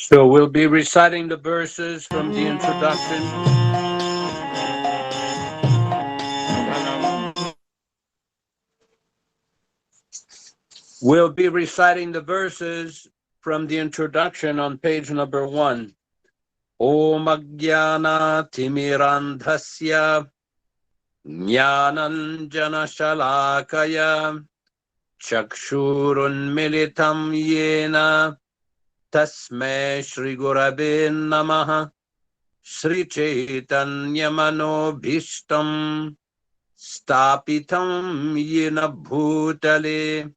So we'll be reciting the verses from the introduction. We'll be reciting the verses from the introduction on page number 1. Om Ajnana Timirandhasya Jnananjana Shalakaya Chakshurunmilitam Yena Tasmai Shri Gurave Namaha Shri Chaitanya Manobhishtam Stapitam Yena Bhutale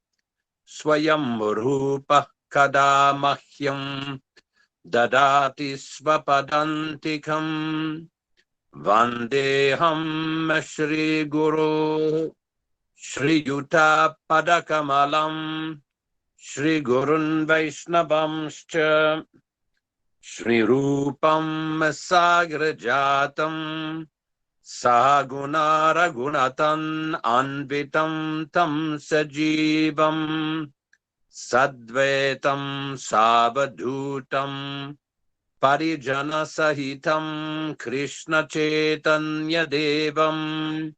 Swayam Rupa Kada Mahyam Dadati Svapadantikam Vandeham Shri Guru Shri Yuta Padakamalam Shri Gurun Vaishnavamscha Shri Rupam Sagrajatam Sahaguna Raghunatan Anvitam Tam Sajivam Sadvaitam Savadhutam Parijana Sahitam Krishna Chaitanya Devam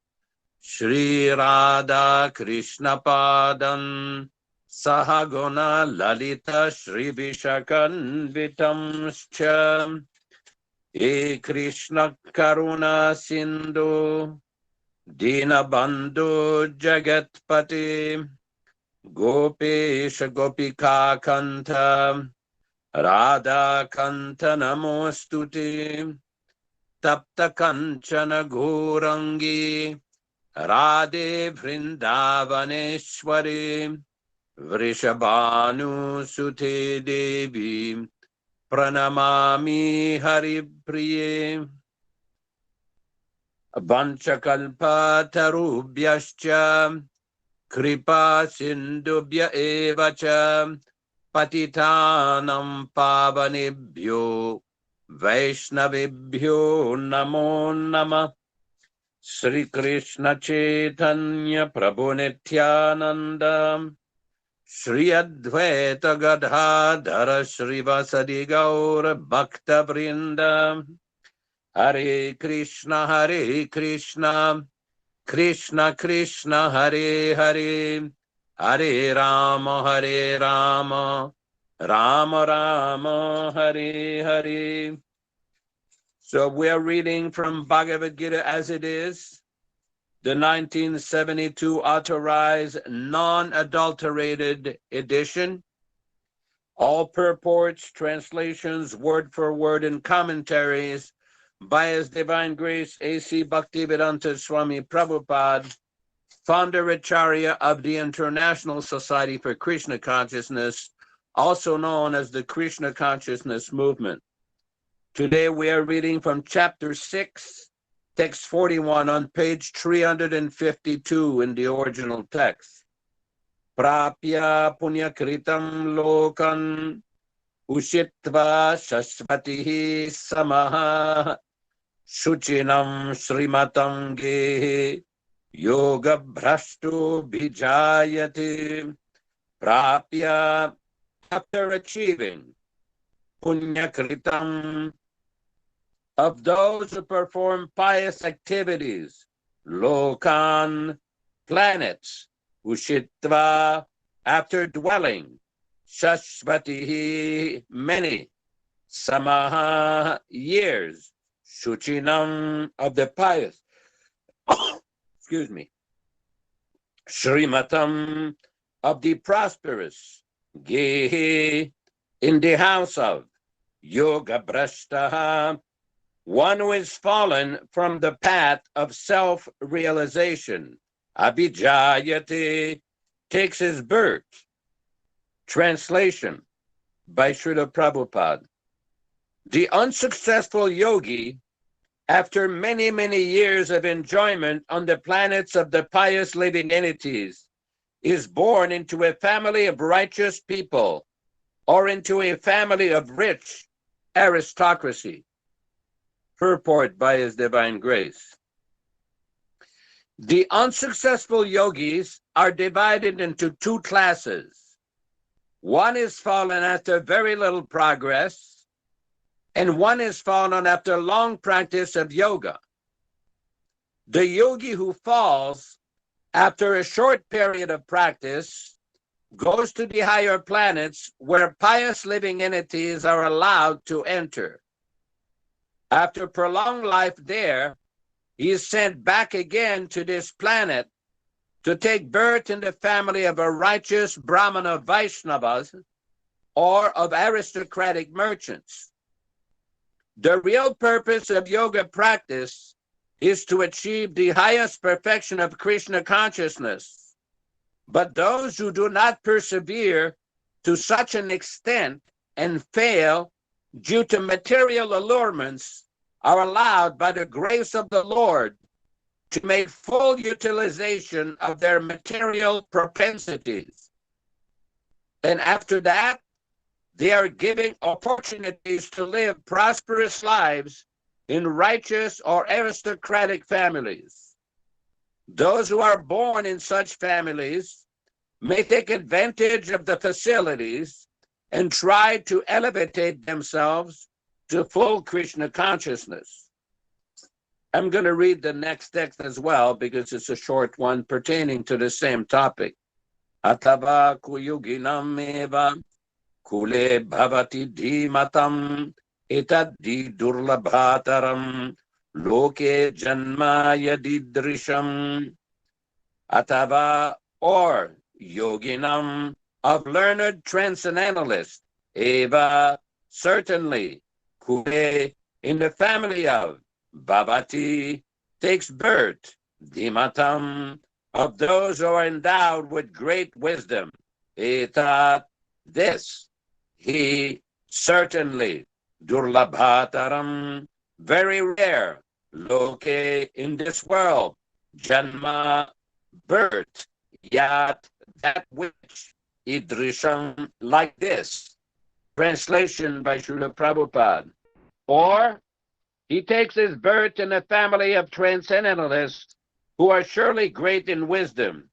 Shri Radha Krishna Padan Sahaguna Lalita Shri Vishakanvitam Scha E Krishna Karuna Sindhu Dinabandhu Jagatpati Gopesha Gopika Kanta Radha Kanta Namostute Tapta Kanchana Gourangi Radhe Vrindavaneshwari Vrishabhanu Sute Devi Pranamami Haripriye Vanchakalpa Tarubhyascha Kripa Sindubhya Evacha Patitanam Pavanebhyo Vaishnavebhyo Namo Namah Sri Krishna Chaitanya Prabhu Nityananda Shri Advaita Gadadhara Shri Vasadi Gaura Bhakta Vrinda Hare Krishna Krishna Krishna Hare Hare Hare Rama Rama Rama Hare Hare. So we are reading from Bhagavad-gītā As It Is, the 1972 authorized, non-adulterated edition. All purports, translations, word for word, and commentaries by His Divine Grace A.C. Bhaktivedanta Swami Prabhupāda, Founder-Ācārya of the International Society for Krishna Consciousness, also known as the Krishna Consciousness Movement. Today we are reading from chapter 6, text 41 on page 352 in the original text. Prapya punyakritam lokan ushitva shashvatihi samaha shuchinam srimatam gehe yoga bhrashtu bhijayate. Prapya, after achieving, punyakritam, of those who perform pious activities, lokan, planets, ushitva, after dwelling, shashvatihi, many, samaha, years, shuchinam, of the pious, excuse me, shrimatam, of the prosperous, gehe, in the house of, yoga brashtaha, one who is fallen from the path of self-realization, abhijayate, takes his birth. Translation by Srila Prabhupada. The unsuccessful yogi, after many, many years of enjoyment on the planets of the pious living entities, is born into a family of righteous people or into a family of rich aristocracy. Purport by His Divine Grace. The unsuccessful yogis are divided into two classes. One is fallen after very little progress, and one is fallen after long practice of yoga. The yogi who falls after a short period of practice goes to the higher planets where pious living entities are allowed to enter. After prolonged life there, he is sent back again to this planet to take birth in the family of a righteous Brahmana Vaishnavas or of aristocratic merchants. The real purpose of yoga practice is to achieve the highest perfection of Krishna consciousness. But those who do not persevere to such an extent and fail due to material allurements are allowed by the grace of the Lord to make full utilization of their material propensities. And after that, they are given opportunities to live prosperous lives in righteous or aristocratic families. Those who are born in such families may take advantage of the facilities and try to elevate themselves to full Krishna consciousness. I'm going to read the next text as well because it's a short one pertaining to the same topic. Atava kuyuginam eva kule bhavati dhimatam etaddi durlabhataram loke janmaya didrisham. Atava, or yoginam, of learned transcendentalists, eva, certainly, kule, in the family of, bhavati, takes birth, dhimatam, of those who are endowed with great wisdom, etat, this, he, certainly, durlabhataram, very rare, loke, in this world, janma, birth, yat, that which, idrisham, like this. Translation by Srila Prabhupada. Or, he takes his birth in a family of transcendentalists who are surely great in wisdom.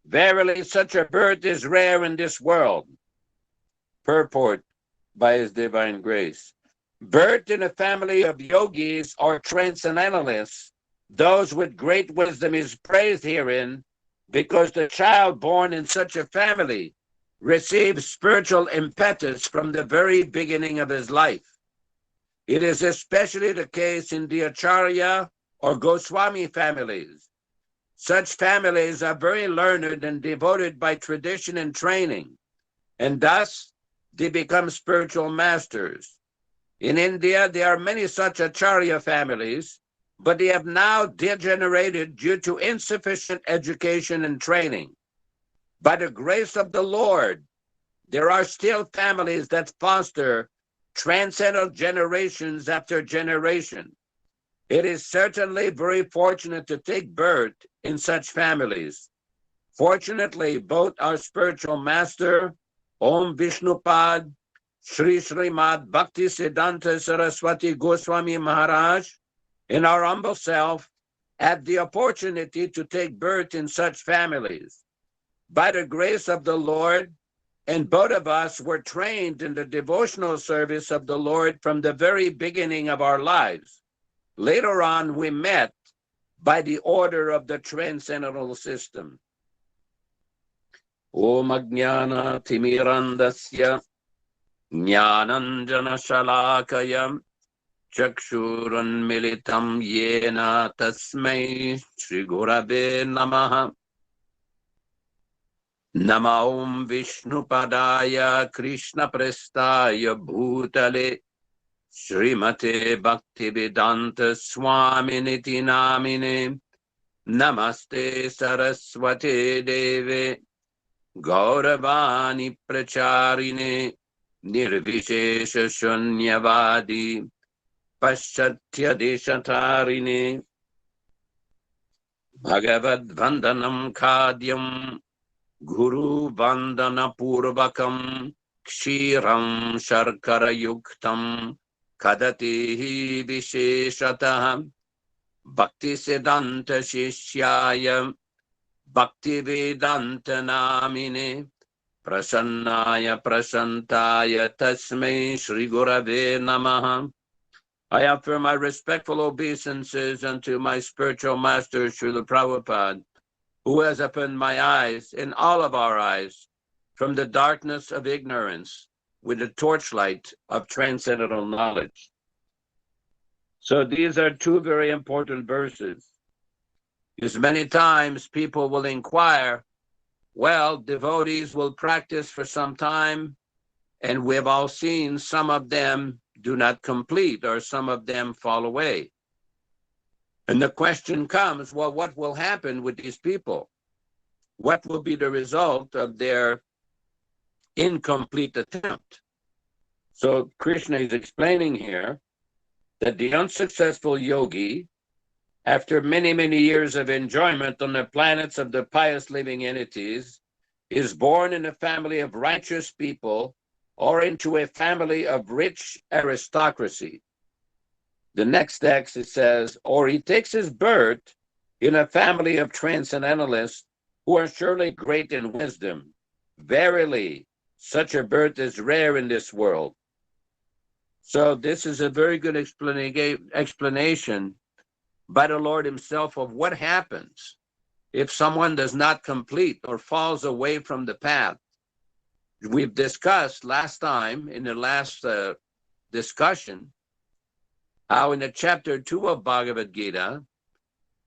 Verily, such a birth is rare in this world. Purport by His Divine Grace. Birth in a family of yogis or transcendentalists, those with great wisdom, is praised herein because the child born in such a family receives spiritual impetus from the very beginning of his life. It is especially the case in the Acharya or Goswami families. Such families are very learned and devoted by tradition and training, and thus they become spiritual masters. In India, there are many such Acharya families, but they have now degenerated due to insufficient education and training. By the grace of the Lord, there are still families that foster transcendental generations after generation. It is certainly very fortunate to take birth in such families. Fortunately, both our spiritual master, Om Vishnupad, Sri Srimad Bhaktisiddhanta Saraswati Goswami Maharaj, and our humble self had the opportunity to take birth in such families. By the grace of the Lord, and both of us were trained in the devotional service of the Lord from the very beginning of our lives. Later on, we met by the order of the transcendental system. Om Ajnana Timirandasya Jnananjana Shalakaya Chakshurun Militam Yena Tasmai Shri Gurave Namaha. Nama Om Vishnupadaya Krishna Prestaya Bhutale Srimate Bhaktivedanta Swami Niti Namine Namaste Saraswate Deve Gauravani Pracharine Nirvishesha Shunyavadi Paschatya Deshatarine Bhagavad Vandanam Khadyam Guru Vandana Purvakam Kshiram Sharkara Yuktam Kadatihi Visheshatah Bhakti Siddhanta Shishyaya Bhaktivedanta Namine Prasannaya Prasantaya Tasmai Shri Gurave Namaha. I offer my respectful obeisances unto my spiritual master, Srila Prabhupada, who has opened my eyes and all of our eyes from the darkness of ignorance with the torchlight of transcendental knowledge. So these are two very important verses. Because many times people will inquire, well, devotees will practice for some time, and we've all seen some of them do not complete, or some of them fall away. And the question comes, well, what will happen with these people? What will be the result of their incomplete attempt? So Krishna is explaining here that the unsuccessful yogi, after many, many years of enjoyment on the planets of the pious living entities, is born in a family of righteous people or into a family of rich aristocracy. The next text, it says, or he takes his birth in a family of transcendentalists who are surely great in wisdom. Verily, such a birth is rare in this world. So this is a very good explanation by the Lord himself of what happens if someone does not complete or falls away from the path. We've discussed last time in the last discussion how in the chapter 2 of Bhagavad-gītā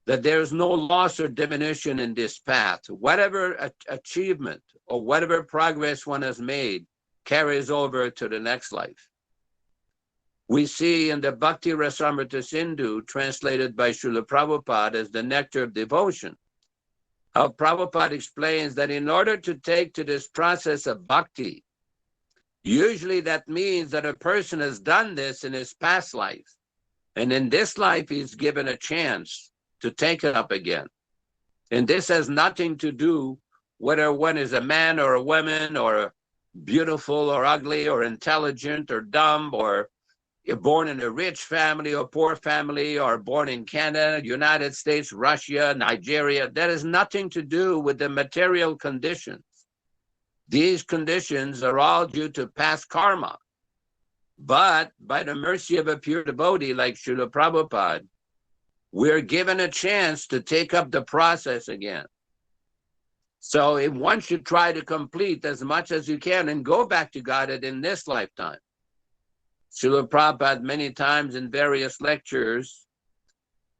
that there's no loss or diminution in this path. Whatever achievement or whatever progress one has made carries over to the next life. We see in the Bhakti Rasamrita Sindhu, translated by Srila Prabhupada as the nectar of devotion, how Prabhupada explains that in order to take to this process of bhakti, usually that means that a person has done this in his past life, and in this life he's given a chance to take it up again. And this has nothing to do whether one is a man or a woman, or beautiful or ugly, or intelligent or dumb, or you're born in a rich family or poor family, or born in Canada, United States, Russia, Nigeria. That has nothing to do with the material conditions. These conditions are all due to past karma. But by the mercy of a pure devotee like Srila Prabhupada, we're given a chance to take up the process again. So if one should try to complete as much as you can and go back to Godhead in this lifetime. Srila Prabhupada many times in various lectures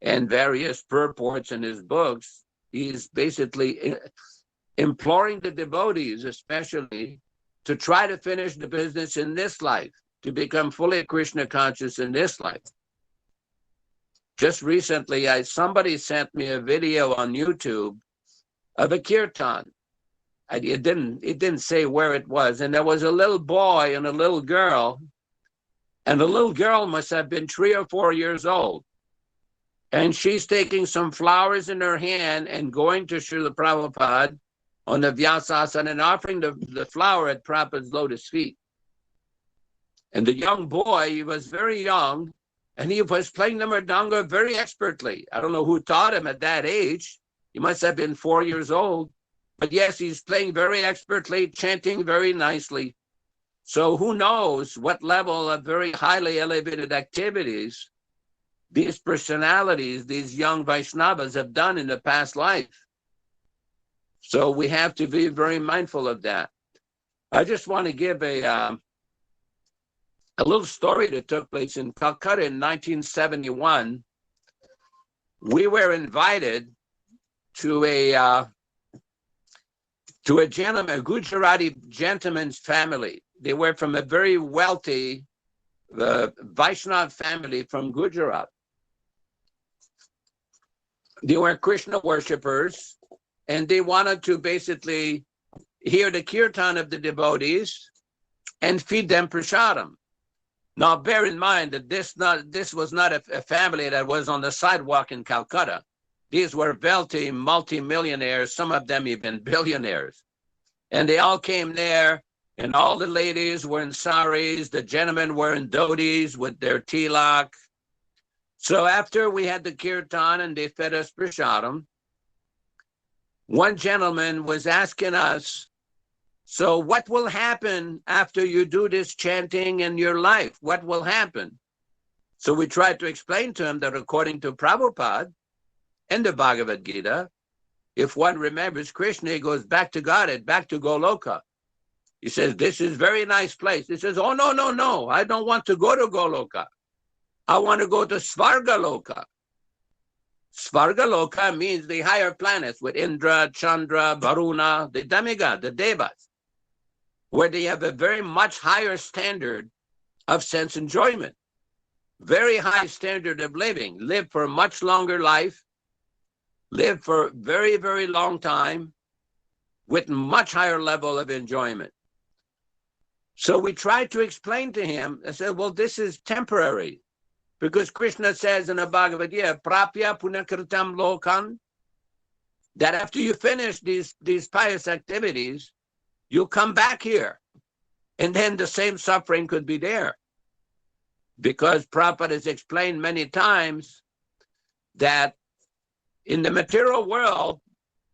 and various purports in his books, he's basically imploring the devotees especially to try to finish the business in this life, to become fully Krishna conscious in this life. Just recently, somebody sent me a video on YouTube of a kirtan. It didn't say where it was, and there was a little boy and a little girl. And the little girl must have been 3 or 4 years old. And she's taking some flowers in her hand and going to Srila Prabhupada on the Vyasasana and offering the flower at Prabhupada's lotus feet. And the young boy, he was very young, and he was playing the mridanga very expertly. I don't know who taught him at that age. He must have been 4 years old. But yes, he's playing very expertly, chanting very nicely. So who knows what level of very highly elevated activities these personalities, these young Vaishnavas have done in the past life. So we have to be very mindful of that. I just want to give a little story that took place in Calcutta in 1971. We were invited to a gentleman, a Gujarati gentleman's family. They were from a very wealthy Vaishnav family from Gujarat. They were Krishna worshippers, and they wanted to basically hear the kirtan of the devotees and feed them prasadam. Now, bear in mind that this was not a family that was on the sidewalk in Calcutta. These were wealthy multimillionaires, some of them even billionaires. And they all came there, and all the ladies were in saris, the gentlemen were in dhotis with their tilak. So after we had the kirtan and they fed us prasadam, one gentleman was asking us, so what will happen after you do this chanting in your life? What will happen? So we tried to explain to him that according to Prabhupada and the Bhagavad-gītā, if one remembers Krishna, he goes back to Godhead, back to Goloka. He says, this is a very nice place. He says, oh, no, no, no. I don't want to go to Goloka. I want to go to Svargaloka. Svargaloka means the higher planets with Indra, Chandra, Varuna, the demigod, the devas, where they have a very much higher standard of sense enjoyment, very high standard of living, live for a much longer life, live for a very, very long time with much higher level of enjoyment. So we tried to explain to him, I said, well, this is temporary, because Krishna says in the Bhagavad-gītā, Prapya Punakritam Lokan, that after you finish these pious activities, you come back here, and then the same suffering could be there. Because Prabhupada has explained many times that in the material world,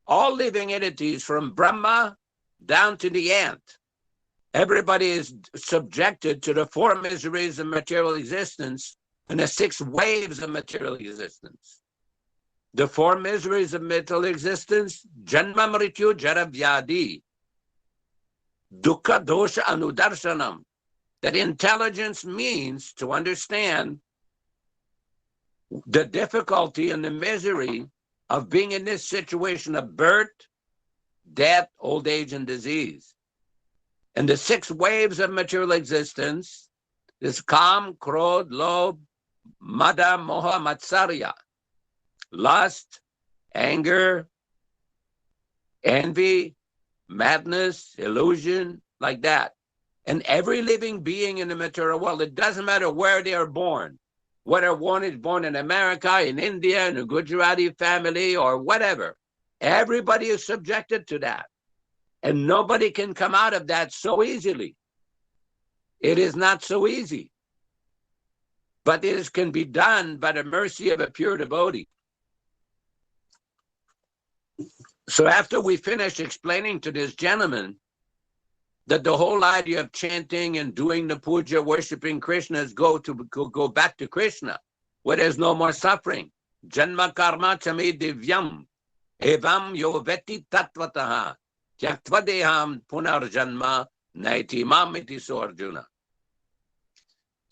all living entities from Brahma down to the ant, everybody is subjected to the four miseries of material existence and the 6 waves of material existence. The 4 miseries of material existence, Janma Mrityu Jara Vyadi, Dukkha Dosha Anudarshanam, that intelligence means to understand the difficulty and the misery of being in this situation of birth, death, old age, and disease. And the 6 waves of material existence is Kam, Krodh, Lobh, Mada, Moha, Matsarya, lust, anger, envy, madness, illusion, like that. And every living being in the material world, it doesn't matter where they are born, whether one is born in America, in India, in a Gujarati family, or whatever, everybody is subjected to that. And nobody can come out of that so easily. It is not so easy. But it can be done by the mercy of a pure devotee. So after we finished explaining to this gentleman that the whole idea of chanting and doing the puja, worshiping Krishna is go back to Krishna, where there's no more suffering. Janma karma chame divyam, evam yo veti tatvataha, tyaktva punar janma naiti mamiti so Arjuna.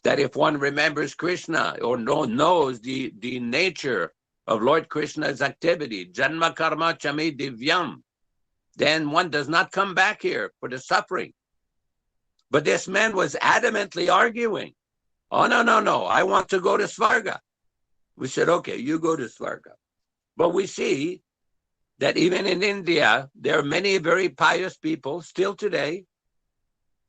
That if one remembers Krishna or knows the nature of Lord Krishna's activity, Janma karma chame divyam, then one does not come back here for the suffering. But this man was adamantly arguing, oh, no, no, no, I want to go to Svarga. We said, okay, you go to Svarga. But we see that even in India, there are many very pious people still today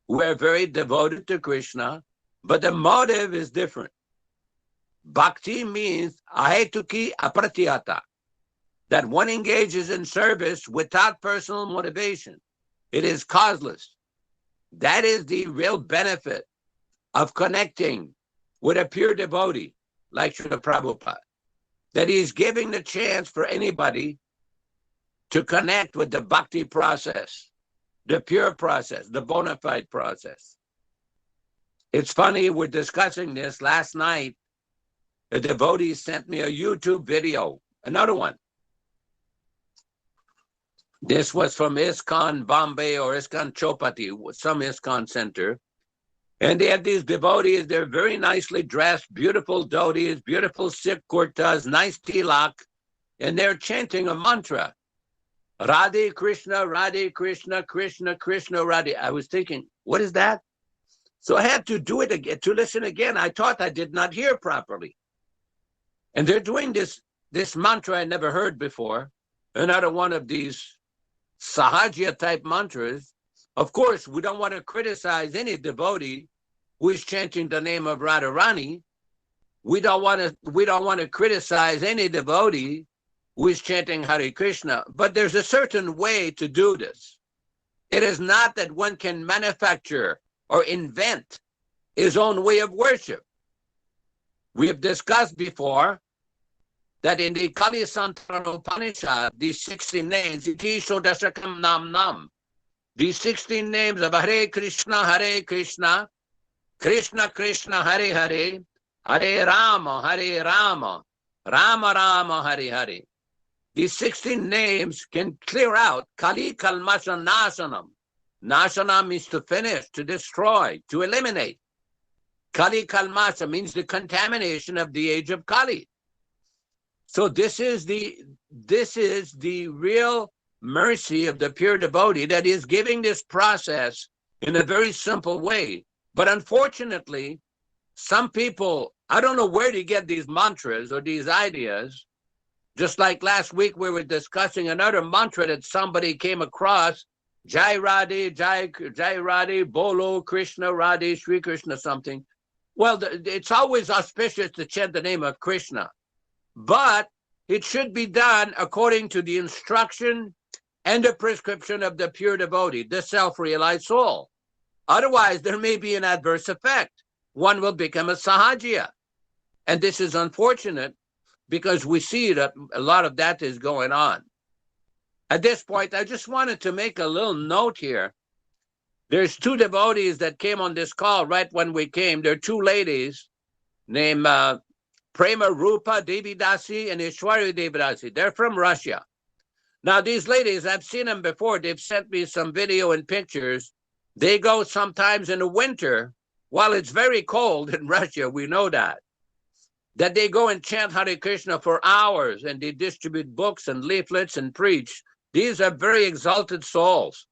who are very devoted to Krishna, but the motive is different. Bhakti means ahetuki apratyata, that one engages in service without personal motivation. It is causeless. That is the real benefit of connecting with a pure devotee like Srila Prabhupada, that he's giving the chance for anybody to connect with the bhakti process, the pure process, the bona fide process. It's funny, we're discussing this last night. A devotee sent me a YouTube video, another one. This was from ISKCON Bombay or ISKCON Chopati, some ISKCON center. And they have these devotees, they're very nicely dressed, beautiful devotees, beautiful Sikh kurtas, nice tilak, and they're chanting a mantra. Radhe Krishna, Krishna, Krishna, Radhe. I was thinking, what is that? So I had to do it again, to listen again. I thought I did not hear properly. And they're doing this mantra I never heard before, another one of these Sahajya type mantras. Of course, we don't want to criticize any devotee who is chanting the name of Radharani. We don't want to criticize any devotee who is chanting Hare Krishna. But there's a certain way to do this. It is not that one can manufacture or invent his own way of worship. We have discussed before that in the Kali Santana Upanishad, these 16 names, iti shodashakam nam nam, these 16 names of Hare Krishna, Krishna Krishna, Hare Hare, Hare Rama, Hare Rama, Rama Rama, Hare Hare. These 16 names can clear out Kali Kalmasha Nasanam. Nasana means to finish, to destroy, to eliminate. Kali Kalmasha means the contamination of the age of Kali. So this is the real mercy of the pure devotee that is giving this process in a very simple way. But unfortunately, some people, I don't know where to get these mantras or these ideas. Just like last week, we were discussing another mantra that somebody came across, Jai Radhe, Jai Radhe, Bolo, Krishna, Radhe, Sri Krishna something. Well, it's always auspicious to chant the name of Krishna, but it should be done according to the instruction and the prescription of the pure devotee, the self-realized soul. Otherwise, there may be an adverse effect. One will become a sahajiya. And this is unfortunate because we see that a lot of that is going on. At this point, I just wanted to make a little note here. There's two devotees that came on this call right when we came. There are two ladies named Prema Rupa Devidasi and Ishwari Devidasi. They're from Russia. Now, these ladies, I've seen them before. They've sent me some video and pictures. They go sometimes in the winter, while it's very cold in Russia, we know that they go and chant Hare Krishna for hours, and they distribute books and leaflets and preach. These are very exalted souls.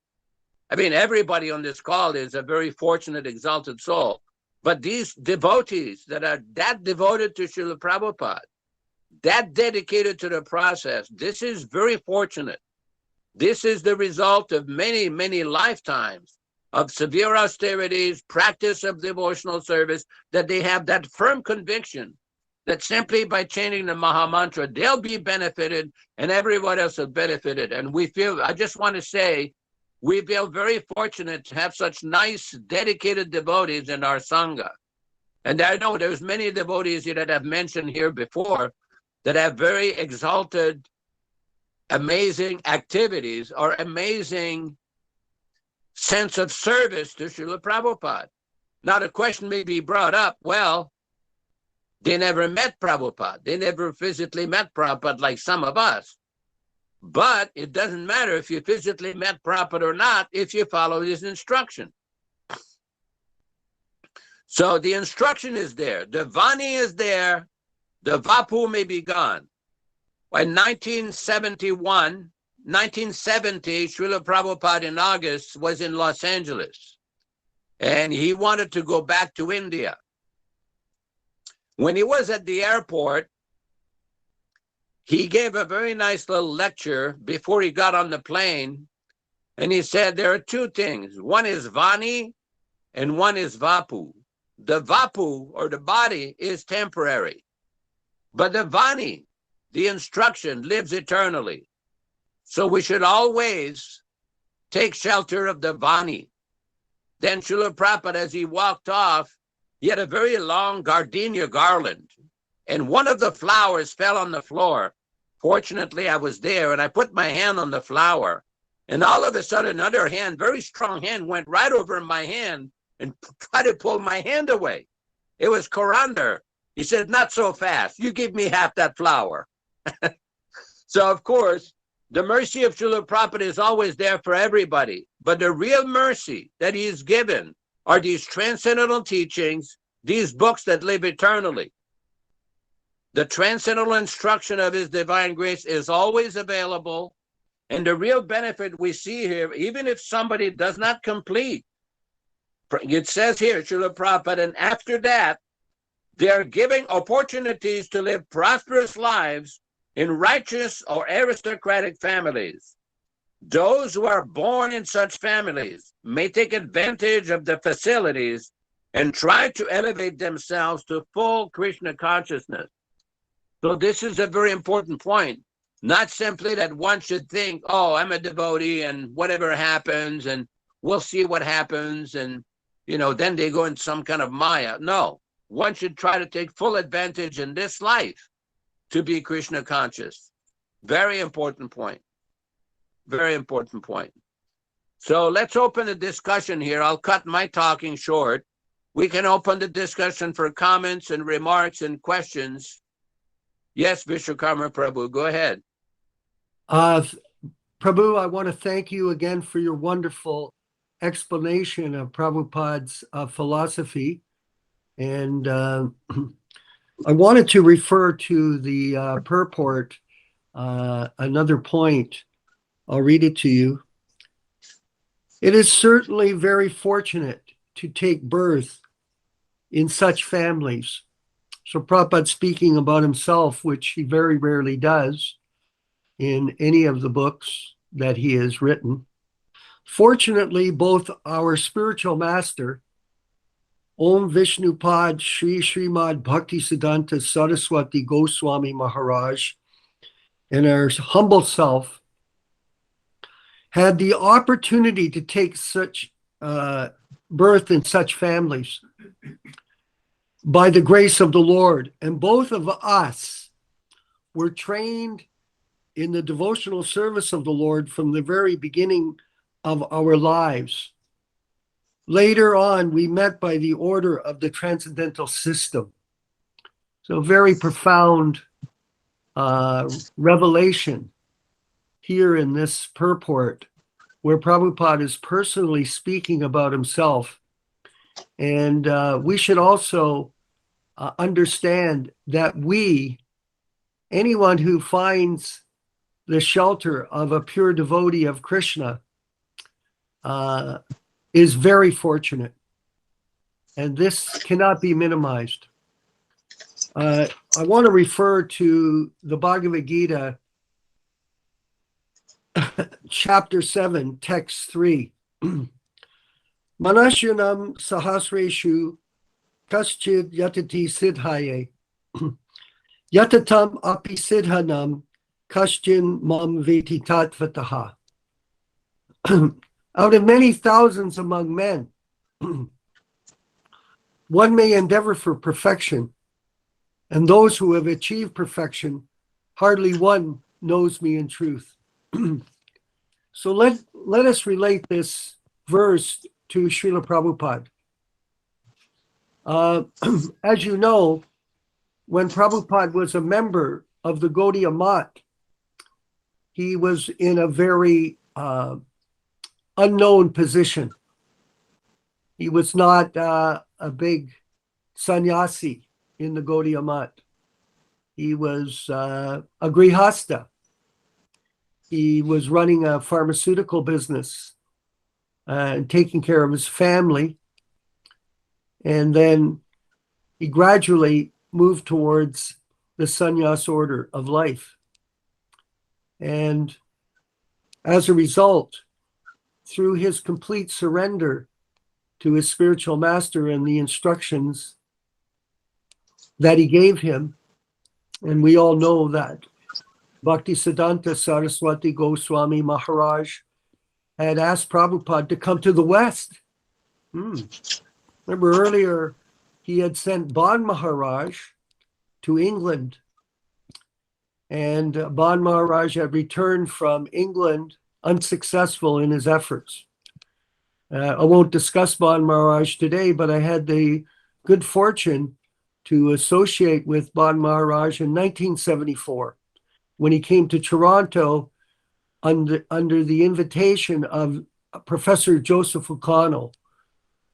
I mean, everybody on this call is a very fortunate, exalted soul. But these devotees that are that devoted to Srila Prabhupada, that dedicated to the process, this is very fortunate. This is the result of many, many lifetimes of severe austerities, practice of devotional service, that they have that firm conviction that simply by chanting the Maha Mantra, they'll be benefited and everyone else will benefited. And we feel, I just want to say, we feel very fortunate to have such nice, dedicated devotees in our Sangha. And I know there's many devotees here that I've mentioned here before that have very exalted, amazing activities or amazing sense of service to Srila Prabhupada. Now the question may be brought up, well, they never met Prabhupada. They never physically met Prabhupada like some of us. But it doesn't matter if you physically met Prabhupada or not if you follow his instruction. So the instruction is there. The Vani is there. The Vapu may be gone. In 1970, Srila Prabhupada in August was in Los Angeles. And he wanted to go back to India. When he was at the airport, he gave a very nice little lecture before he got on the plane. And he said there are two things. One is Vani and one is Vapu. The Vapu, or the body, is temporary. But the Vani, the instruction, lives eternally. So we should always take shelter of the Vani. Then Srila Prabhupada, as he walked off, he had a very long gardenia garland, and one of the flowers fell on the floor. Fortunately, I was there, and I put my hand on the flower, and all of a sudden, another hand, very strong hand, went right over my hand and tried to pull my hand away. It was Korandar. He said, "Not so fast. You give me half that flower." So, of course, the mercy of Srila Prabhupada is always there for everybody, but the real mercy that he is given are these transcendental teachings, these books that live eternally. The transcendental instruction of His Divine Grace is always available. And the real benefit we see here, even if somebody does not complete, it says here, Srila Prabhupada, and after that, they are giving opportunities to live prosperous lives in righteous or aristocratic families. Those who are born in such families may take advantage of the facilities and try to elevate themselves to full Krishna consciousness. So this is a very important point. Not simply that one should think, oh, I'm a devotee and whatever happens and we'll see what happens and, then they go in some kind of maya. No, one should try to take full advantage in this life to be Krishna conscious. Very important point. Very important point. So let's open a discussion here. I'll cut my talking short. we can open the discussion for comments and remarks and questions. Yes, Vishwakarma Prabhu, go ahead. Prabhu, I want to thank you again for your wonderful explanation of Prabhupada's philosophy. And I wanted to refer to the purport, another point. I'll read it to you. It is certainly very fortunate to take birth in such families. So Prabhupada speaking about himself, which he very rarely does in any of the books that he has written. Fortunately, both our spiritual master, Om Vishnupad Sri Srimad Bhaktisiddhanta Saraswati Goswami Maharaj, and our humble self, had the opportunity to take such birth in such families by the grace of the Lord. And both of us were trained in the devotional service of the Lord from the very beginning of our lives. Later on, we met by the order of the transcendental system. So very profound revelation here in this purport, where Prabhupada is personally speaking about himself. And we should also understand that anyone who finds the shelter of a pure devotee of Krishna is very fortunate. And this cannot be minimized. I want to refer to the Bhagavad-gītā, chapter 7, text 3. Manasyanam sahasreshu kaschid yatati siddhaye yatatam api siddhanam kaschin mam veti tatvataha. Out of many thousands among men, one may endeavor for perfection, and those who have achieved perfection, hardly one knows me in truth. So let us relate this verse to Srila Prabhupada. As you know, when Prabhupada was a member of the Gaudiya Math, he was in a very unknown position. He was not a big sannyasi in the Gaudiya Math. He was a grihasta. He was running a pharmaceutical business and taking care of his family. And then he gradually moved towards the sannyas order of life. And as a result, through his complete surrender to his spiritual master and the instructions that he gave him, and we all know that Bhaktisiddhanta Saraswati Goswami Maharaj had asked Prabhupada to come to the West. Remember earlier, he had sent Ban Maharaj to England, and Ban Maharaj had returned from England unsuccessful in his efforts. I won't discuss Ban Maharaj today, but I had the good fortune to associate with Ban Maharaj in 1974 when he came to Toronto under the invitation of Professor Joseph O'Connell,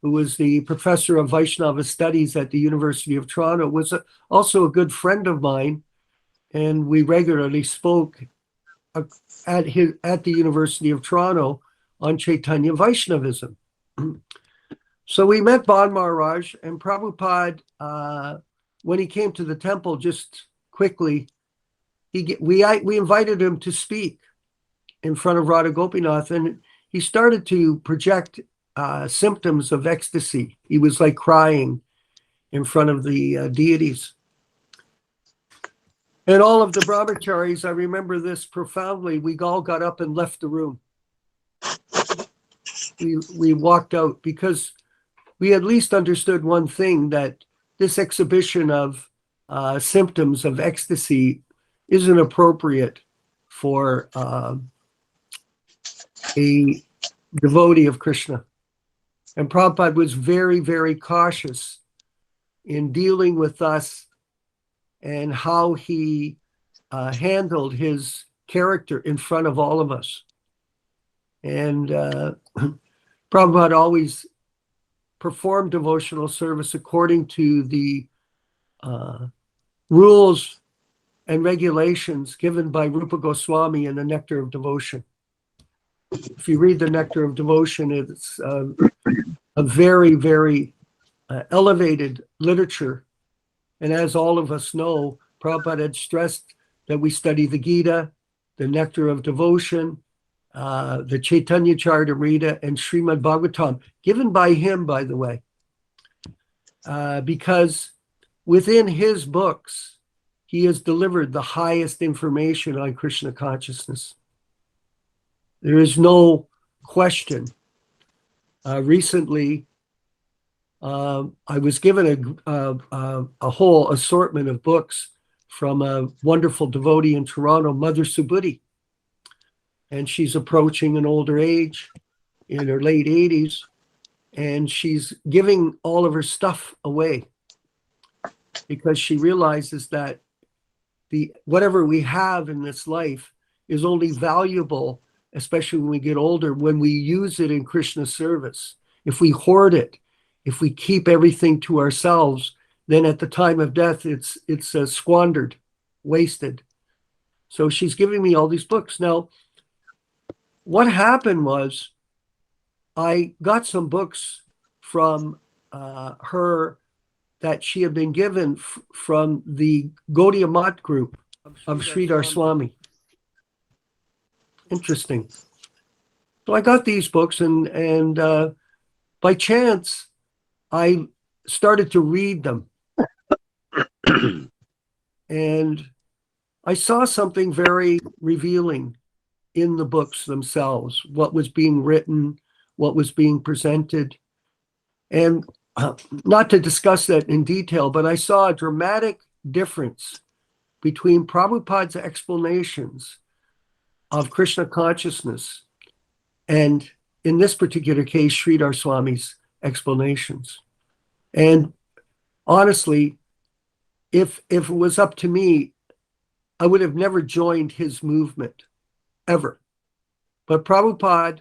who was the professor of Vaishnava studies at the University of Toronto, was also a good friend of mine, and we regularly spoke at the University of Toronto on Chaitanya Vaishnavism. So we met Ban Maharaj, and Prabhupada, when he came to the temple, just quickly, we invited him to speak in front of Radha Gopinath, and he started to project symptoms of ecstasy. He was like crying in front of the deities. And all of the brahmacharis, I remember this profoundly, we all got up and left the room. We walked out because we at least understood one thing, that this exhibition of symptoms of ecstasy isn't appropriate for a devotee of Krishna. And Prabhupada was very, very cautious in dealing with us and how he handled his character in front of all of us. And Prabhupada always performed devotional service according to the rules and regulations given by Rupa Goswami in the Nectar of Devotion. If you read the Nectar of Devotion, it's a very, very elevated literature. And as all of us know, Prabhupada had stressed that we study the Gita, the Nectar of Devotion, the Chaitanya Charitamrita, and Srimad Bhagavatam, given by him, by the way, because within his books, he has delivered the highest information on Krishna consciousness. There is no question. Recently, I was given a whole assortment of books from a wonderful devotee in Toronto, Mother Subhuti. And she's approaching an older age, in her late 80s, and she's giving all of her stuff away because she realizes that whatever we have in this life is only valuable, especially when we get older, when we use it in Krishna service. If we hoard it, if we keep everything to ourselves, then at the time of death, it's squandered, wasted. So she's giving me all these books. Now, what happened was I got some books from her that she had been given from the Gaudiya Math group of Sridhar Swami. Interesting. So I got these books and by chance, I started to read them. And I saw something very revealing in the books themselves, what was being written, what was being presented. And not to discuss that in detail, but I saw a dramatic difference between Prabhupada's explanations of Krishna consciousness and, in this particular case, Sridhar Swami's explanations. And honestly, if it was up to me, I would have never joined his movement, ever. But Prabhupada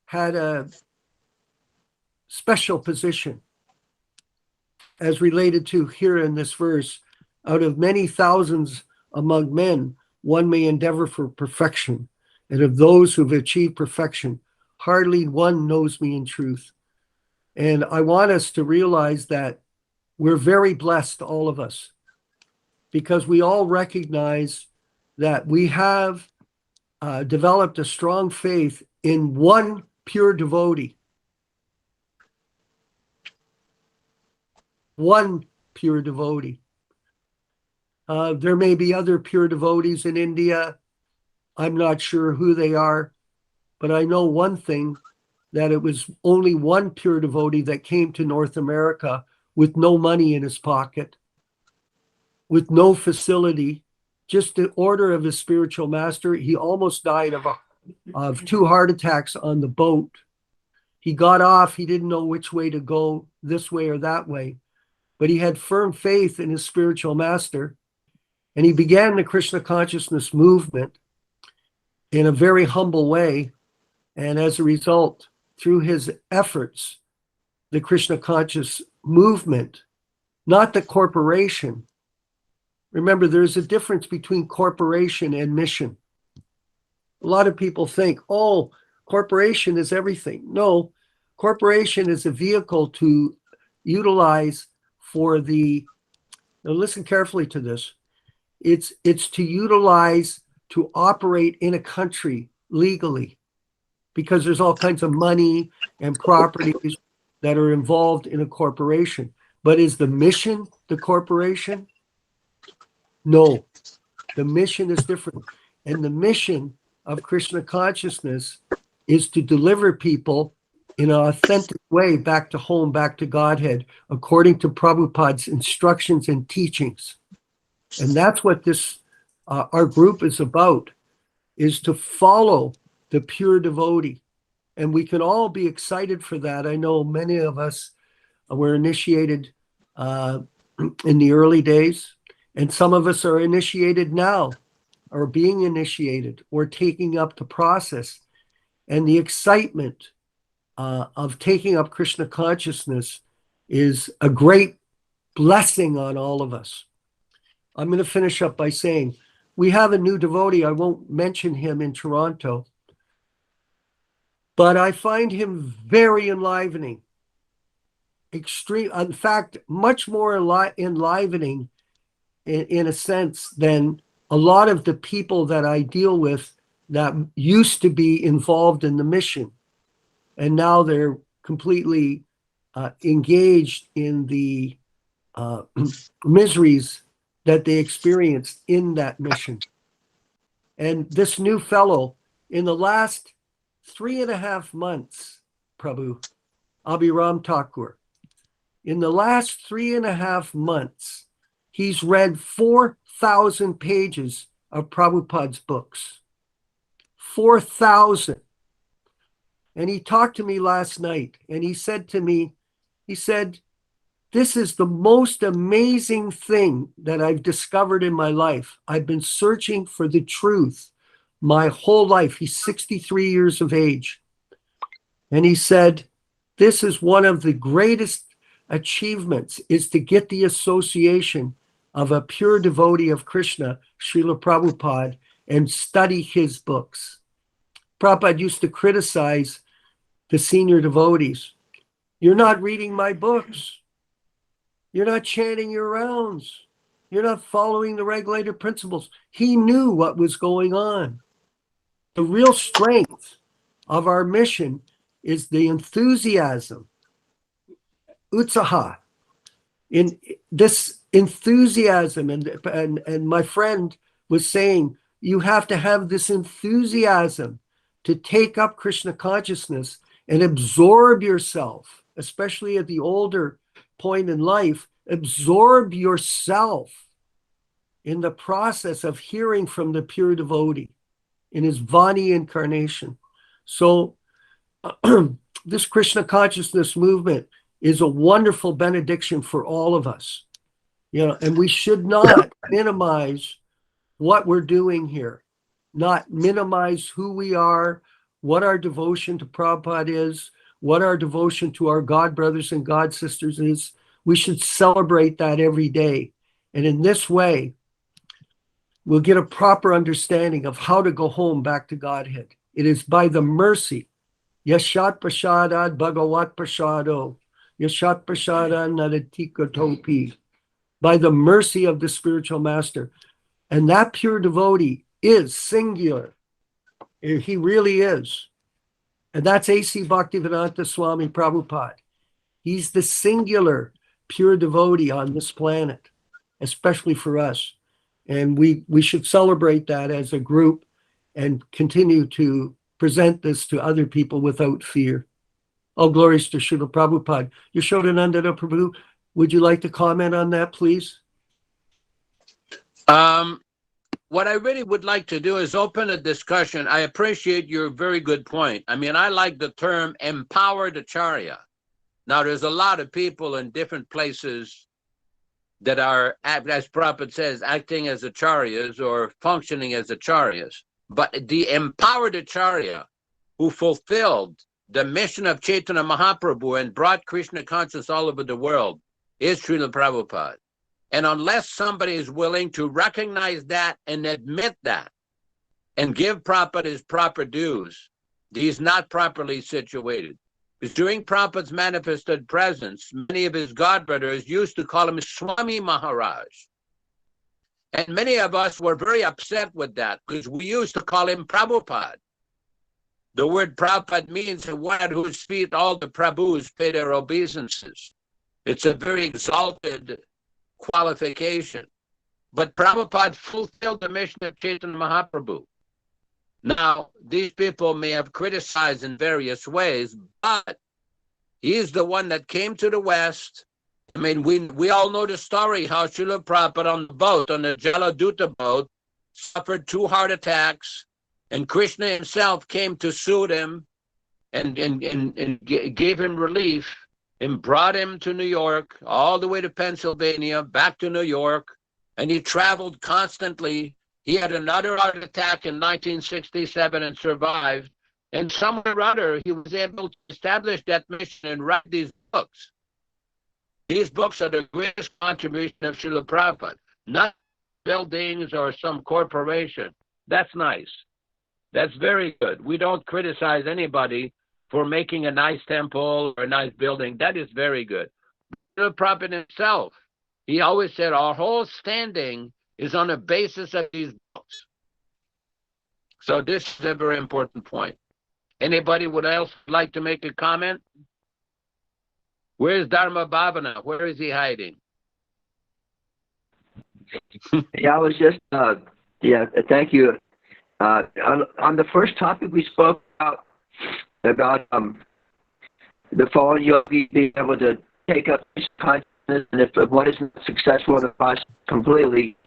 had a special position as related to here in this verse. Out of many thousands among men, one may endeavor for perfection. And of those who've achieved perfection, hardly one knows me in truth. And I want us to realize that we're very blessed, all of us, because we all recognize that we have developed a strong faith in one pure devotee. One pure devotee. There may be other pure devotees in India. I'm not sure who they are, but I know one thing, that it was only one pure devotee that came to North America with no money in his pocket, with no facility, just the order of his spiritual master. He almost died of 2 heart attacks on the boat. He got off, he didn't know which way to go, this way or that way, but he had firm faith in his spiritual master, and he began the Krishna consciousness movement in a very humble way. And as a result, through his efforts, the Krishna conscious movement, not the corporation. Remember, there's a difference between corporation and mission. A lot of people think, oh, corporation is everything. No, corporation is a vehicle to utilize for the, now listen carefully to this, it's to utilize to operate in a country legally, because there's all kinds of money and properties that are involved in a corporation. But is the mission the corporation? No, the mission is different. And the mission of Krishna consciousness is to deliver people in an authentic way back to home, back to Godhead, according to Prabhupada's instructions and teachings. And that's what this, our group is about, is to follow the pure devotee, And we can all be excited for that. I know many of us were initiated in the early days, and some of us are initiated now, or being initiated, or taking up the process. And the excitement of taking up Krishna consciousness is a great blessing on all of us. I'm going to finish up by saying, we have a new devotee. I won't mention him in Toronto, but I find him very enlivening. Extreme, in fact, much more enlivening in a sense than a lot of the people that I deal with that used to be involved in the mission. And now they're completely engaged in the miseries that they experienced in that mission. And this new fellow, in the last 3.5 months, Prabhu, Abhiram Thakur, in the last 3.5 months, he's read 4,000 pages of Prabhupada's books. 4,000. And he talked to me last night, and he said to me, he said, this is the most amazing thing that I've discovered in my life. I've been searching for the truth my whole life. He's 63 years of age. And he said, this is one of the greatest achievements, is to get the association of a pure devotee of Krishna, Srila Prabhupada, and study his books. Prabhupada used to criticize the senior devotees. You're not reading my books. You're not chanting your rounds. You're not following the regulated principles. He knew what was going on. The real strength of our mission is the enthusiasm, utsaha. In this enthusiasm, and my friend was saying, you have to have this enthusiasm to take up Krishna consciousness and absorb yourself, especially at the older point in life, absorb yourself in the process of hearing from the pure devotee in his Vani incarnation. So this Krishna consciousness movement is a wonderful benediction for all of us. You know, and we should not minimize what we're doing here, not minimize who we are, what our devotion to Prabhupada is, what our devotion to our God brothers and God sisters is. We should celebrate that every day. And in this way, we'll get a proper understanding of how to go home back to Godhead. It is by the mercy. Yashat Prasadad Bhagavat Prasado. Yashat Prasadad Nadatika Topi. By the mercy of the spiritual master. And that pure devotee is singular. He really is. And that's A.C. Bhaktivedanta Swami Prabhupāda. He's the singular pure devotee on this planet, especially for us. And we should celebrate that as a group and continue to present this to other people without fear. All glories to Srila Prabhupada. Yaśodā-nandana Prabhu, would you like to comment on that, please? What I really would like to do is open a discussion. I appreciate your very good point. I mean, I like the term empowered Acharya. Now, there's a lot of people in different places that are, as Prabhupada says, acting as acharyas or functioning as acharyas. But the empowered Acharya who fulfilled the mission of Chaitanya Mahaprabhu and brought Krishna consciousness all over the world is Srila Prabhupada. And unless somebody is willing to recognize that and admit that and give Prabhupada his proper dues, he's not properly situated. Because during Prabhupada's manifested presence, many of his godbrothers used to call him Swami Maharaj. And many of us were very upset with that because we used to call him Prabhupada. The word Prabhupada means the one at whose feet all the Prabhus pay their obeisances. It's a very exalted qualification. But Prabhupada fulfilled the mission of Chaitanya Mahaprabhu. Now, these people may have criticized in various ways, but he's the one that came to the West. I mean, we all know the story how Srila Prabhupada on the boat, on the Jaladuta boat, suffered 2 heart attacks, and Krishna himself came to soothe him and gave him relief and brought him to New York, all the way to Pennsylvania, back to New York, and he traveled constantly. He had another heart attack in 1967 and survived. And somewhere or other, he was able to establish that mission and write these books. These books are the greatest contribution of Srila Prabhupada, not buildings or some corporation. That's nice. That's very good. We don't criticize anybody for making a nice temple or a nice building. That is very good. Srila Prabhupada himself, he always said our whole standing is on the basis of these books. So this is a very important point. Anybody would else like to make a comment? Where's Dharma Bhavana? Where is he hiding? Yeah, I was just, thank you. On the first topic we spoke about the fallen yogi being able to take up consciousness, and if one is not successful in the process completely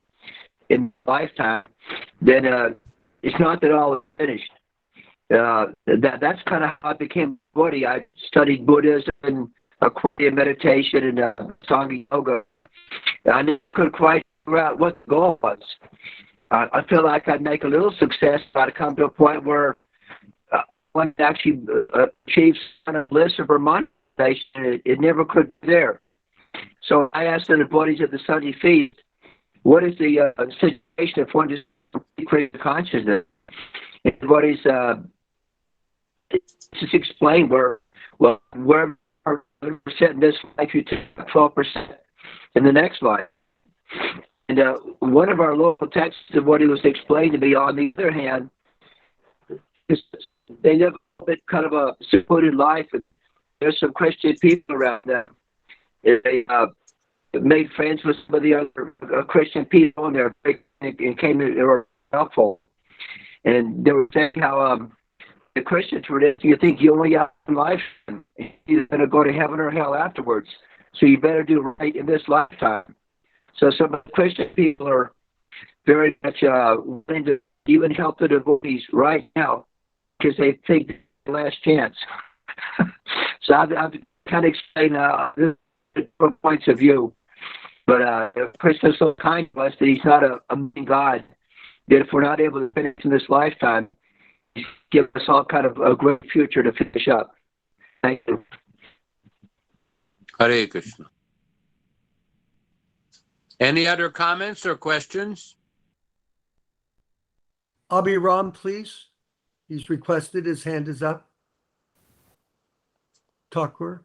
in lifetime, then it's not that all is finished. That's kind of how I became Buddha. I studied Buddhism and Korean meditation and Sangha yoga. I never could quite figure out what the goal was. I feel like I'd make a little success, but I'd come to a point where one actually achieves kind of bliss of Brahman. It never could be there. So I asked the devotees at the Sunday feast, what is the situation if one just creates consciousness? And the devotees just explain where we're in this life, you take 12% in the next life. And one of our local texts of what he was explaining to me, on the other hand, is they live a bit kind of a secluded life. And there's some Christian people around them. They made friends with some of the other Christian people, and they were helpful. And they were saying how the Christian tradition, you think you only have one life, and you're going to go to heaven or hell afterwards. So you better do right in this lifetime. So some of the Christian people are very much willing to even help the devotees right now because they think it's the last chance. So I've kind of explained different points of view. But Krishna is so kind to us that he's not a mean God, that if we're not able to finish in this lifetime, he's given us all kind of a great future to finish up. Thank you. Hare Krishna. Any other comments or questions? Abhiram, please. He's requested. His hand is up. Thakur.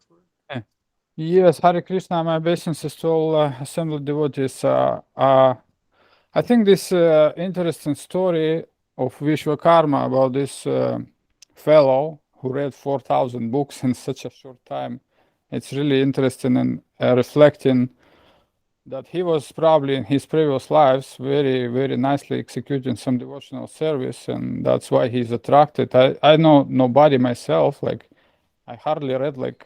Yes, Hare Krishna. My obeisances to all assembled devotees. I think this interesting story of Vishwakarma about this fellow who read 4,000 books in such a short time, it's really interesting and reflecting that he was probably in his previous lives very, very nicely executing some devotional service, and that's why he's attracted. I know nobody myself, like I hardly read like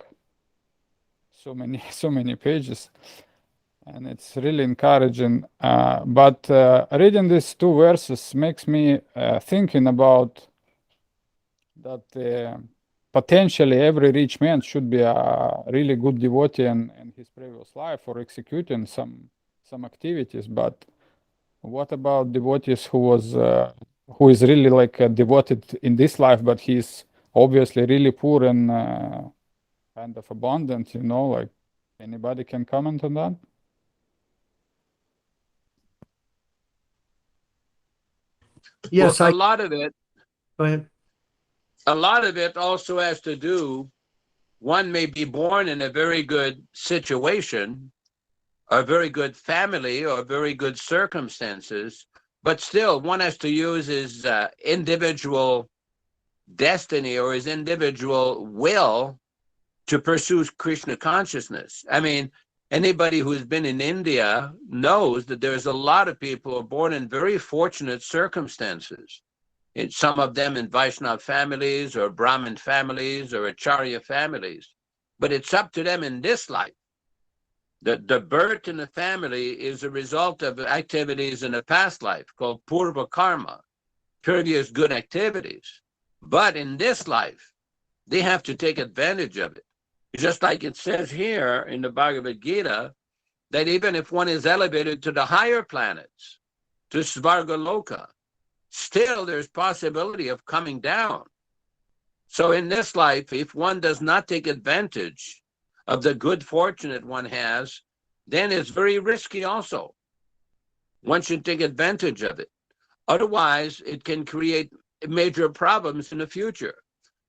so many pages, and it's really encouraging. But reading these two verses makes me thinking about that potentially every rich man should be a really good devotee in his previous life or executing some activities. But what about devotees who is really like devoted in this life, but he's obviously really poor and kind of abundant, like anybody can comment on that? Yes, well, a lot of it. Go ahead. A lot of it also has to do, one may be born in a very good situation, a very good family, or very good circumstances, but still one has to use his individual destiny or his individual will to pursue Krishna consciousness. I mean, anybody who's been in India knows that there's a lot of people who are born in very fortunate circumstances. Some of them in Vaishnava families or Brahmin families or Acharya families. But it's up to them in this life. The birth in the family is a result of activities in a past life called Purva Karma, previous good activities. But in this life, they have to take advantage of it. Just like it says here in the Bhagavad-gītā, that even if one is elevated to the higher planets, to Svargaloka, still there's possibility of coming down. So in this life, if one does not take advantage of the good fortune that one has, then it's very risky also. One should take advantage of it. Otherwise, it can create major problems in the future.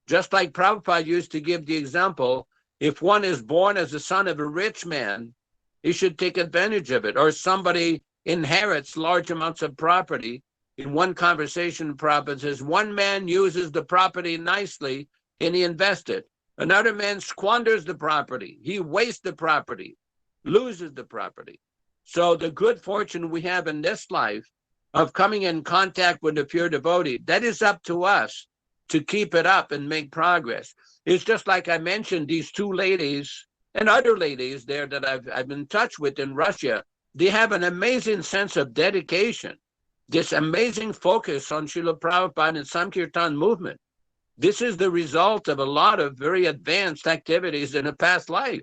Just like Prabhupada used to give the example, if one is born as the son of a rich man, he should take advantage of it. Or somebody inherits large amounts of property. In one conversation, Prabhupada says, one man uses the property nicely and he invests it. Another man squanders the property. He wastes the property, loses the property. So the good fortune we have in this life of coming in contact with the pure devotee, that is up to us to keep it up and make progress. It's just like I mentioned, these two ladies and other ladies there that I've been in touch with in Russia, they have an amazing sense of dedication, this amazing focus on Srila Prabhupada and Sankirtan movement. This is the result of a lot of very advanced activities in a past life.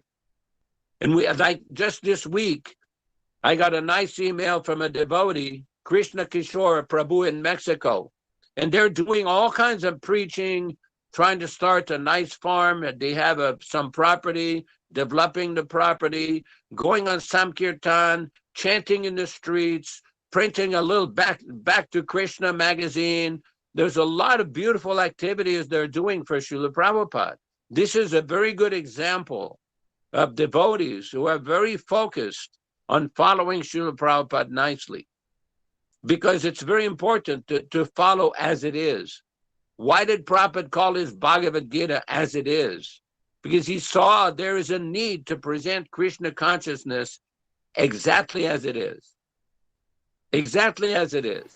And we, like just this week, I got a nice email from a devotee, Krishna Kishore Prabhu in Mexico. And they're doing all kinds of preaching, trying to start a nice farm. They have some property, developing the property, going on Sankirtan, chanting in the streets, printing a little Back to Krishna magazine. There's a lot of beautiful activities they're doing for Srila Prabhupada. This is a very good example of devotees who are very focused on following Srila Prabhupada nicely. Because it's very important to follow as it is. Why did Prabhupada call his Bhagavad-gītā as it is? Because he saw there is a need to present Krishna consciousness exactly as it is. Exactly as it is.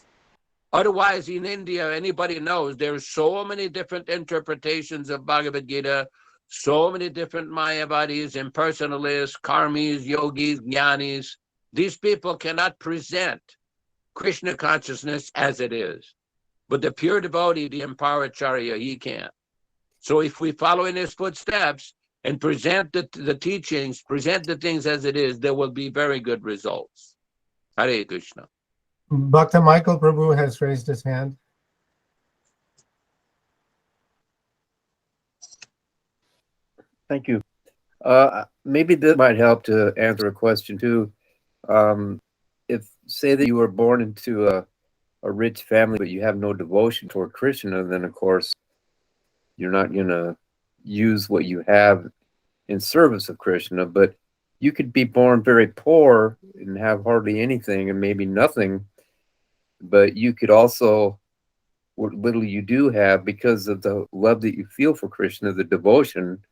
Otherwise, in India, anybody knows there's so many different interpretations of Bhagavad-gītā, so many different Mayavadis, impersonalists, karmis, yogis, jnanis. These people cannot present Krishna consciousness as it is. But the pure devotee, the Founder-Ācārya, he can. So if we follow in his footsteps and present the teachings, present the things as it is, there will be very good results. Hare Krishna. Bhakta Michael Prabhu has raised his hand. Thank you. Maybe this might help to answer a question too. If say that you were born into a rich family, but you have no devotion toward Krishna, then of course you're not going to use what you have in service of Krishna. But you could be born very poor and have hardly anything and maybe nothing, but you could also, what little you do have, because of the love that you feel for Krishna, the devotion,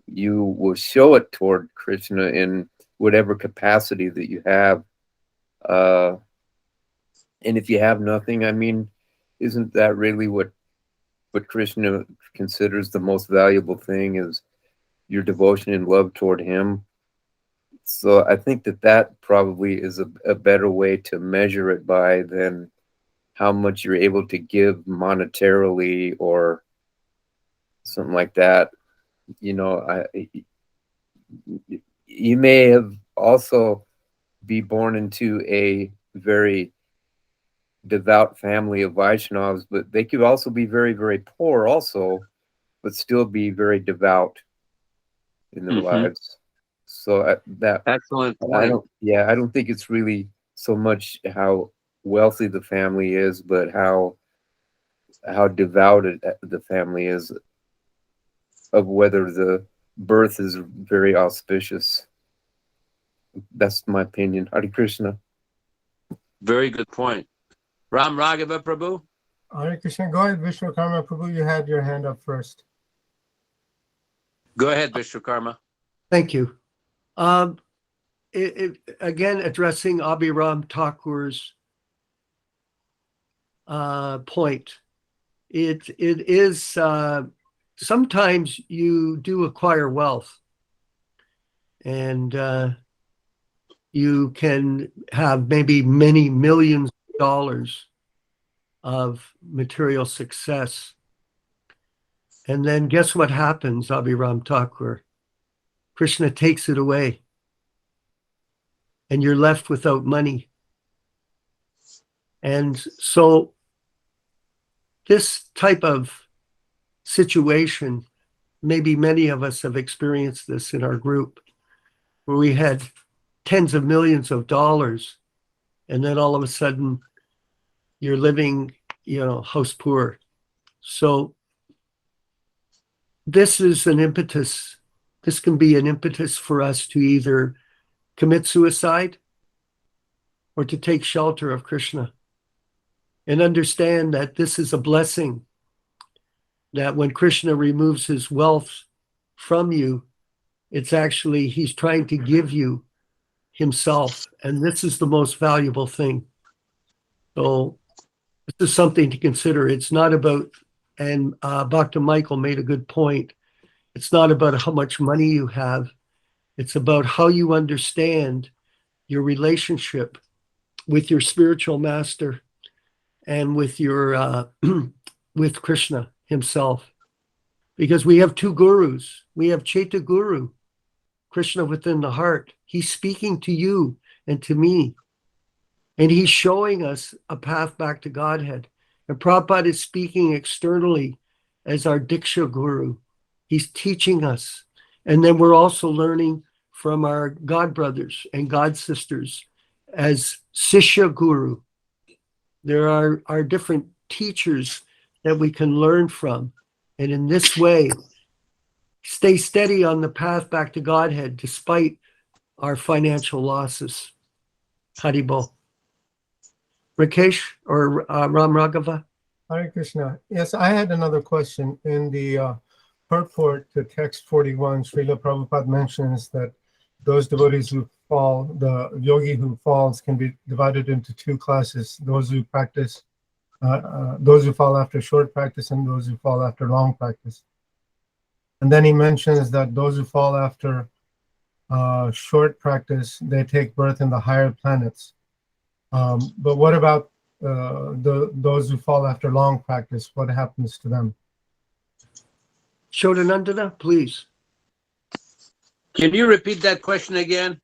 you will show it toward Krishna in whatever capacity that you have. And if you have nothing, I mean, isn't that really what Krishna considers the most valuable thing, is your devotion and love toward him? So I think that probably is a better way to measure it by than how much you're able to give monetarily or something like that. You know, you may have also be born into a very devout family of Vaishnavas, but they could also be very, very poor also, but still be very devout in their lives. So that Excellent point. I don't think it's really so much how wealthy the family is, but how devout the family is, of whether the birth is very auspicious. That's my opinion. Hare Krishna. Very good point. Ram Raghava Prabhu. Hare Krishna. Go ahead, Vishwakarma Prabhu. You had your hand up first. Go ahead, Vishwakarma. Thank you. Again, addressing Abhiram Thakur's point, it is sometimes you do acquire wealth, and you can have maybe many millions of dollars of material success. And then guess what happens, Abhiram Thakur? Krishna takes it away. And you're left without money. And so this type of situation, maybe many of us have experienced this in our group, where we had tens of millions of dollars, and then all of a sudden you're living, house poor. So this is an impetus. This can be an impetus for us to either commit suicide or to take shelter of Krishna and understand that this is a blessing, that when Krishna removes his wealth from you, it's actually he's trying to give you himself. And this is the most valuable thing. So this is something to consider. It's not about, and Dr. Michael made a good point, it's not about how much money you have. It's about how you understand your relationship with your spiritual master and with your with Krishna himself. Because we have two gurus. We have Chaitya Guru, Krishna within the heart. He's speaking to you and to me. And he's showing us a path back to Godhead. And Prabhupada is speaking externally as our Diksha Guru. He's teaching us. And then we're also learning from our God brothers and God sisters as Sishya Guru. There are different teachers that we can learn from. And in this way, stay steady on the path back to Godhead despite our financial losses. Haribol. Rakesh or Ram Raghava? Hare Krishna. Yes, I had another question. In the purport to text 41, Srila Prabhupada mentions that those devotees who fall, the yogi who falls, can be divided into two classes: those who practice, those who fall after short practice, and those who fall after long practice. And then he mentions that those who fall after short practice, they take birth in the higher planets. But what about those who fall after long practice? What happens to them? Yaśodā-nandana, please. Can you repeat that question again?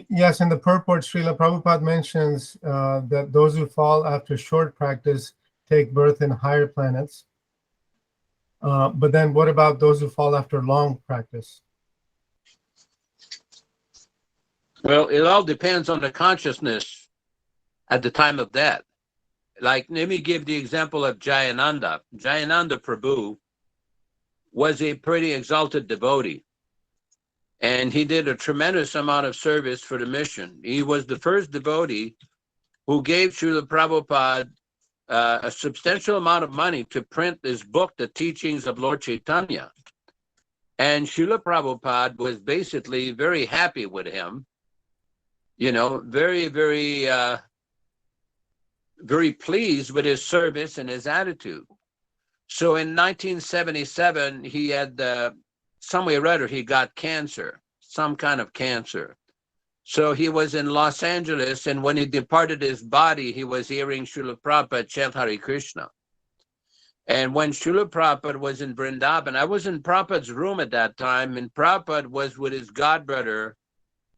Yes, in the purport, Srila Prabhupada mentions that those who fall after short practice take birth in higher planets. But then what about those who fall after long practice? Well, it all depends on the consciousness at the time of death. Like, let me give the example of Jayananda. Jayananda Prabhu was a pretty exalted devotee, and he did a tremendous amount of service for the mission. He was the first devotee who gave Srila Prabhupada a substantial amount of money to print this book, The Teachings of Lord Chaitanya. And Srila Prabhupada was basically very happy with him, very, very, very pleased with his service and his attitude. So in 1977, he had, some way or other, he got cancer, some kind of cancer. So he was in Los Angeles, and when he departed his body, he was hearing Srila Prabhupada chant Hare Krishna. And when Srila Prabhupada was in Vrindavan, I was in Prabhupada's room at that time, and Prabhupada was with his godbrother,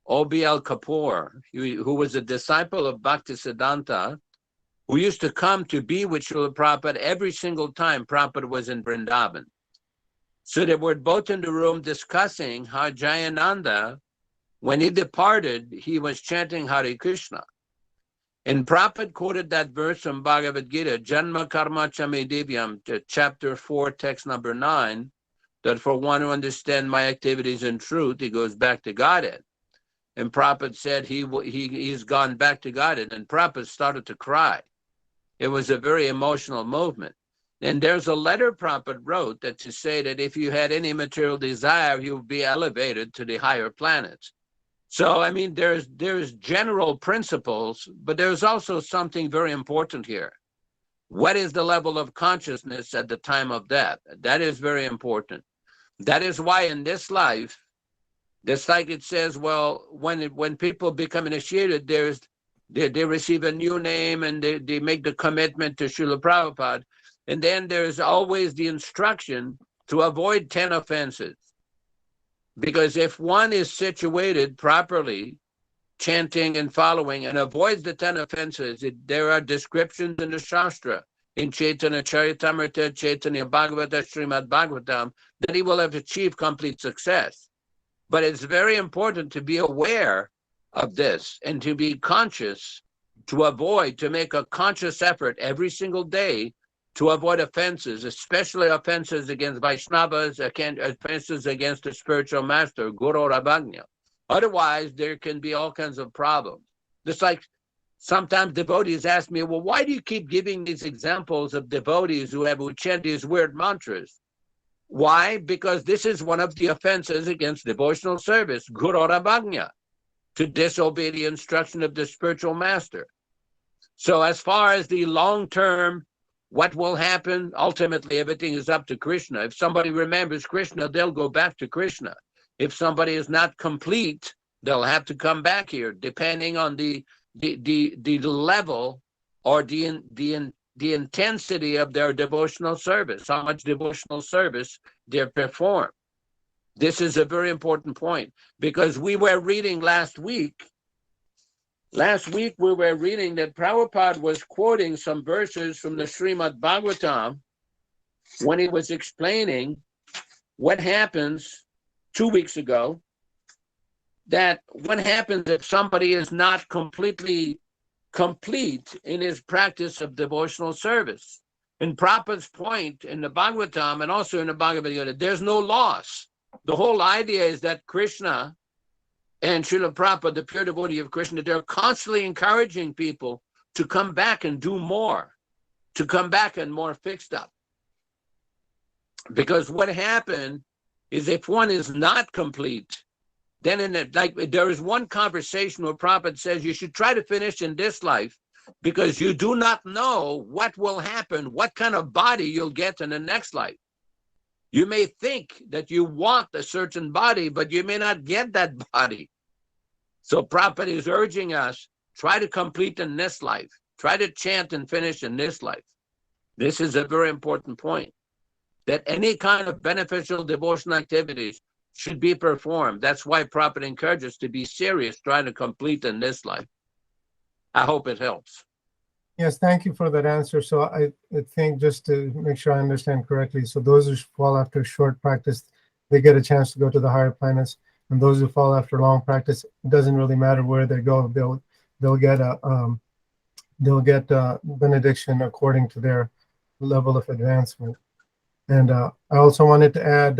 O.B.L. Kapoor, who was a disciple of Bhaktisiddhanta, who used to come to be with Srila Prabhupada every single time Prabhupada was in Vrindavan. So they were both in the room discussing how Jayananda, when he departed, he was chanting Hare Krishna. And Prabhupada quoted that verse from Bhagavad-gītā, Janma Karma Chame Divyam, chapter 4, text number 9, that for one who understands my activities in truth, he goes back to Godhead. And Prabhupada said he's gone back to Godhead, and Prabhupada started to cry. It was a very emotional movement. And there's a letter Prabhupada wrote that to say that if you had any material desire, you would be elevated to the higher planets. So, I mean, there's general principles, but there's also something very important here. What is the level of consciousness at the time of death? That is very important. That is why in this life, just like it says, well, when people become initiated, they receive a new name and they make the commitment to Srila Prabhupada. And then there's always the instruction to avoid 10 offenses. Because if one is situated properly, chanting and following, and avoids the 10 offenses, there are descriptions in the Shastra, in Chaitanya Charitamrita, Chaitanya Bhagavata, Srimad Bhagavatam, that he will have achieved complete success. But it's very important to be aware of this and to be conscious, to avoid, to make a conscious effort every single day to avoid offenses, especially offenses against Vaishnavas, offenses against the spiritual master, Guru Rabhagnya. Otherwise, there can be all kinds of problems. Just like sometimes devotees ask me, well, why do you keep giving these examples of devotees who chant these weird mantras? Why? Because this is one of the offenses against devotional service, Guru Rabhagnya, to disobey the instruction of the spiritual master. So as far as the long-term, what will happen, ultimately everything is up to Krishna. If somebody remembers Krishna, they'll go back to Krishna. If somebody is not complete, they'll have to come back here, depending on the level or the intensity of their devotional service, how much devotional service they perform. This is a very important point, because we were reading last week we were reading that Prabhupada was quoting some verses from the Srimad Bhagavatam when he was explaining what happens 2 weeks ago, that what happens if somebody is not completely complete in his practice of devotional service. In Prabhupada's point in the Bhagavatam and also in the Bhagavad-gītā, there's no loss. The whole idea is that Krishna and Srila Prabhupada, the pure devotee of Krishna, they're constantly encouraging people to come back and do more, to come back and more fixed up. Because what happened is if one is not complete, then there is one conversation where Prabhupada says you should try to finish in this life, because you do not know what will happen, what kind of body you'll get in the next life. You may think that you want a certain body, but you may not get that body. So Prabhupada is urging us, try to complete in this life. Try to chant and finish in this life. This is a very important point, that any kind of beneficial devotional activities should be performed. That's why Prabhupada encourages us to be serious, trying to complete in this life. I hope it helps. Yes, thank you for that answer. So I think, just to make sure I understand correctly, so those who fall after short practice, they get a chance to go to the higher planets, and those who fall after long practice, it doesn't really matter where they go. They'll get benediction according to their level of advancement. And I also wanted to add,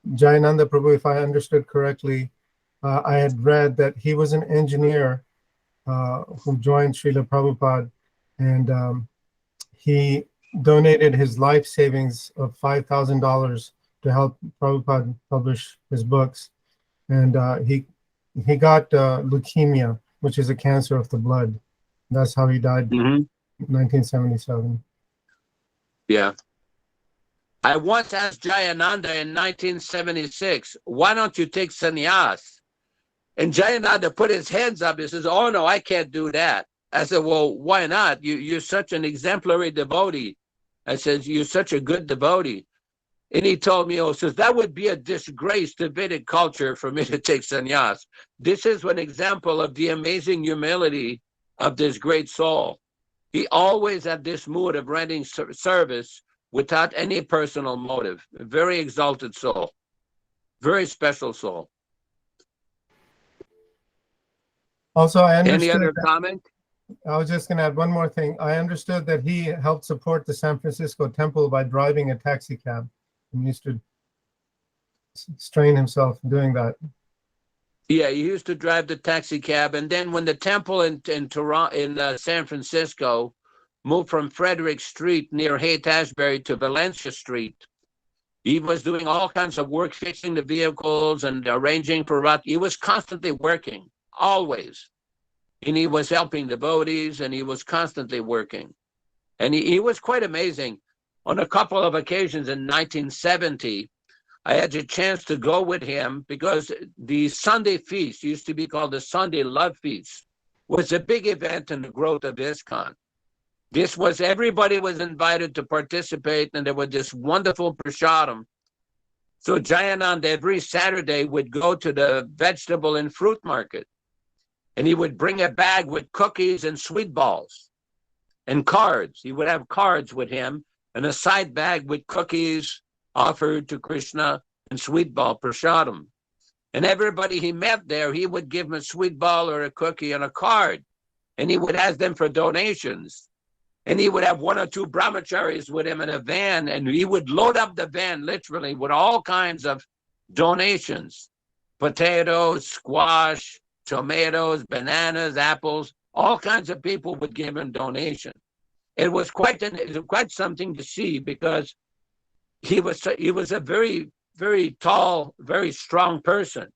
Jayananda Prabhu, if I understood correctly, I had read that he was an engineer who joined Srila Prabhupada, and he donated his life savings of $5,000 to help Prabhupada publish his books. And he got leukemia, which is a cancer of the blood. That's how he died in 1977. Yeah. I once asked Jayananda in 1976, why don't you take sannyas? And Jayananda put his hands up. He says, oh, no, I can't do that. I said, well, why not? You're such an exemplary devotee. I said, you're such a good devotee. And he told me, says, that would be a disgrace to Vedic culture for me to take sannyas. This is an example of the amazing humility of this great soul. He always had this mood of rendering service without any personal motive. A very exalted soul. Very special soul. Also, I understood. Any other comment? I was just going to add one more thing. I understood that he helped support the San Francisco temple by driving a taxi cab. He used to strain himself doing that. Yeah, he used to drive the taxi cab. And then when the temple in San Francisco moved from Frederick Street near Haight-Ashbury to Valencia Street, he was doing all kinds of work, fixing the vehicles and arranging for he was constantly working, always. And he was helping devotees, and he was constantly working. And he was quite amazing. On a couple of occasions in 1970, I had a chance to go with him, because the Sunday feast used to be called the Sunday Love Feast, was a big event in the growth of ISKCON. This was, everybody was invited to participate, and there was this wonderful prasadam. So Jayananda every Saturday would go to the vegetable and fruit market, and he would bring a bag with cookies and sweet balls and cards. He would have cards with him and a side bag with cookies offered to Krishna and sweet ball prasadam. And everybody he met there, he would give them a sweet ball or a cookie and a card, and he would ask them for donations. And he would have one or two brahmacharis with him in a van, and he would load up the van literally with all kinds of donations: potatoes, squash, tomatoes, bananas, apples. All kinds of people would give him donation. It was quite something to see, because he was a very, very tall, very strong person,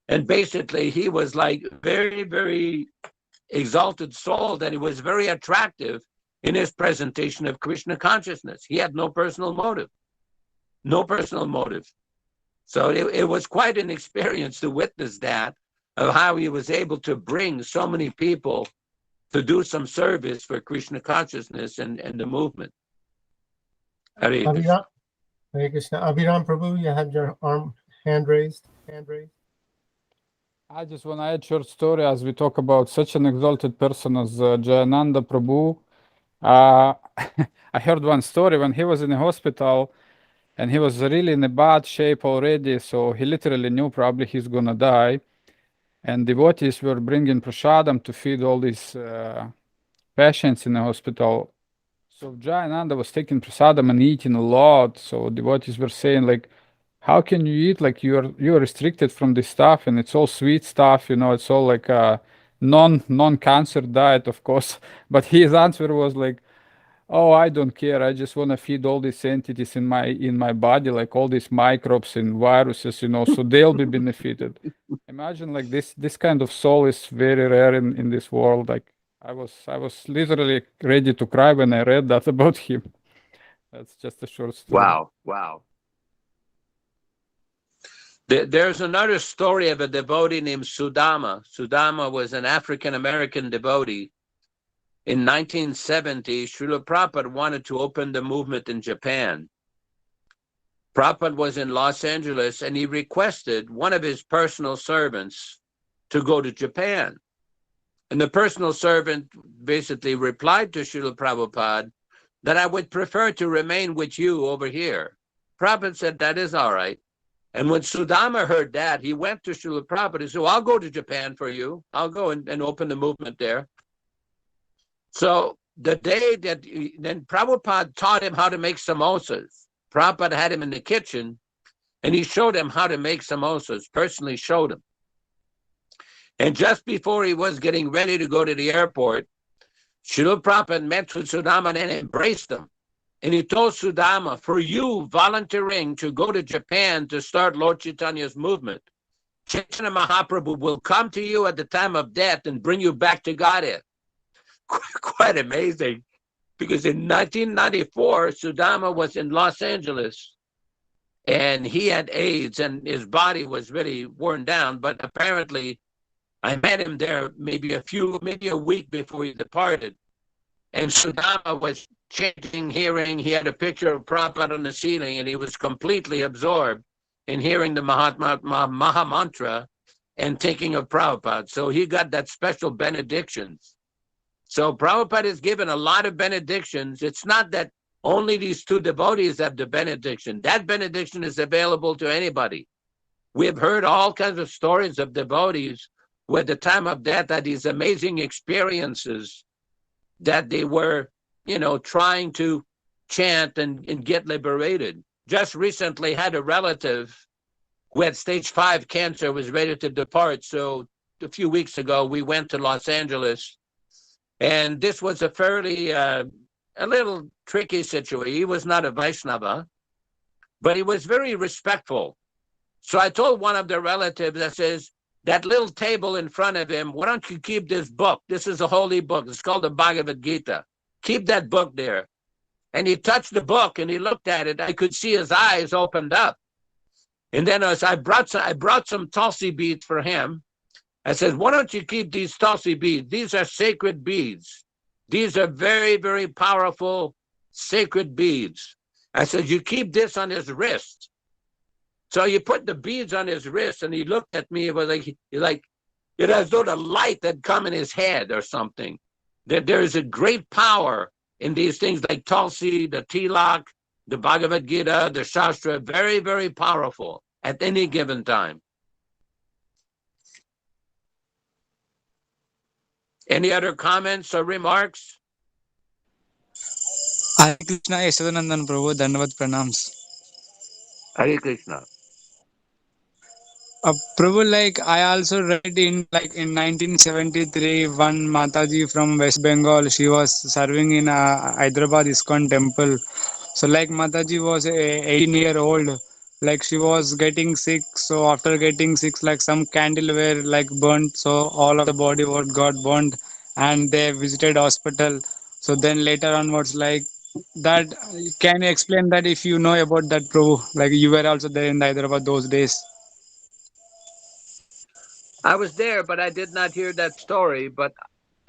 and basically he was like very, very exalted soul, that he was very attractive in his presentation of Krishna consciousness. He had no personal motive. So it was quite an experience to witness that, of how he was able to bring so many people to do some service for Krishna consciousness and the movement. Hare Krishna. Hare Krishna. Abhiram Prabhu, you have your hand raised. I just want to add a short story as we talk about such an exalted person as Jayananda Prabhu. I heard one story when he was in the hospital, and he was really in a bad shape already, so he literally knew probably he's gonna die. And devotees were bringing prasadam to feed all these patients in the hospital. So Jayananda was taking prasadam and eating a lot. So devotees were saying, like, how can you eat? Like, you're restricted from this stuff, and it's all sweet stuff, you know, it's all like a non-cancer diet, of course. But his answer was like, oh, I don't care. I just want to feed all these entities in my body, like all these microbes and viruses, you know, so they'll be benefited. Imagine, like, this kind of soul is very rare in this world. Like, I was literally ready to cry when I read that about him. That's just a short story. Wow. There's another story of a devotee named Sudama. Sudama was an African-American devotee. In 1970, Srila Prabhupada wanted to open the movement in Japan. Prabhupada was in Los Angeles, and he requested one of his personal servants to go to Japan. And the personal servant basically replied to Srila Prabhupada that I would prefer to remain with you over here. Prabhupada said, that is all right. And when Sudama heard that, he went to Srila Prabhupada and said, well, I'll go to Japan for you. I'll go and open the movement there. So the day that then Prabhupada taught him how to make samosas. Prabhupada had him in the kitchen, and he showed him how to make samosas, personally showed him. And just before he was getting ready to go to the airport, Srila Prabhupada met with Sudama and embraced him. And he told Sudama, for you volunteering to go to Japan to start Lord Chaitanya's movement, Chaitanya Mahaprabhu will come to you at the time of death and bring you back to Godhead. Quite amazing, because in 1994, Sudama was in Los Angeles, and he had AIDS, and his body was really worn down. But apparently, I met him there maybe a week before he departed, and Sudama was chanting, hearing. He had a picture of Prabhupada on the ceiling, and he was completely absorbed in hearing the Maha Mantra and thinking of Prabhupada. So he got that special benedictions. So Prabhupada has given a lot of benedictions. It's not that only these two devotees have the benediction. That benediction is available to anybody. We have heard all kinds of stories of devotees who at the time of death had these amazing experiences that they were, trying to chant and get liberated. Just recently had a relative who had stage 5 cancer, was ready to depart. So a few weeks ago, we went to Los Angeles. And this was a fairly, a little tricky situation. He was not a Vaishnava, but he was very respectful. So I told one of the relatives, I says, that little table in front of him, why don't you keep this book? This is a holy book. It's called the Bhagavad-gītā. Keep that book there. And he touched the book and he looked at it. I could see his eyes opened up. And then I brought some Tulsi beads for him. I said, why don't you keep these Tulsi beads? These are sacred beads. These are very, very powerful sacred beads. I said, you keep this on his wrist. So you put the beads on his wrist, and he looked at me. It was like it as though the light had come in his head or something. That there is a great power in these things like Tulsi, the Tilak, the Bhagavad-gītā, the Shastra, very, very powerful at any given time. Any other comments or remarks? Hare Krishna Yaśodā-nandana Prabhu, Dandavad Pranams. Hare Krishna. Prabhu, like I also read in 1973, one Mataji from West Bengal, she was serving in a Hyderabad ISKCON temple. So like Mataji was a 18-year-old, like she was getting sick. So after getting sick, like some candle were like burnt. So all of the body got burnt, and they visited hospital. So then later onwards, like that, can you explain that if you know about that, Prabhu? Like you were also there in Hyderabad those days. I was there, but I did not hear that story. But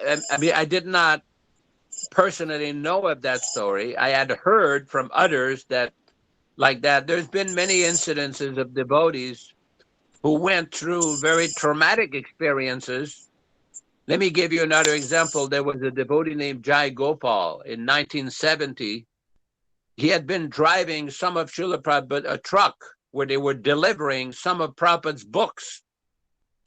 I mean, I did not personally know of that story. I had heard from others that, like that, there's been many incidences of devotees who went through very traumatic experiences. Let me give you another example. There was a devotee named Jai Gopal in 1970. He had been driving some of Srila Prabhupada, a truck where they were delivering some of Prabhupada's books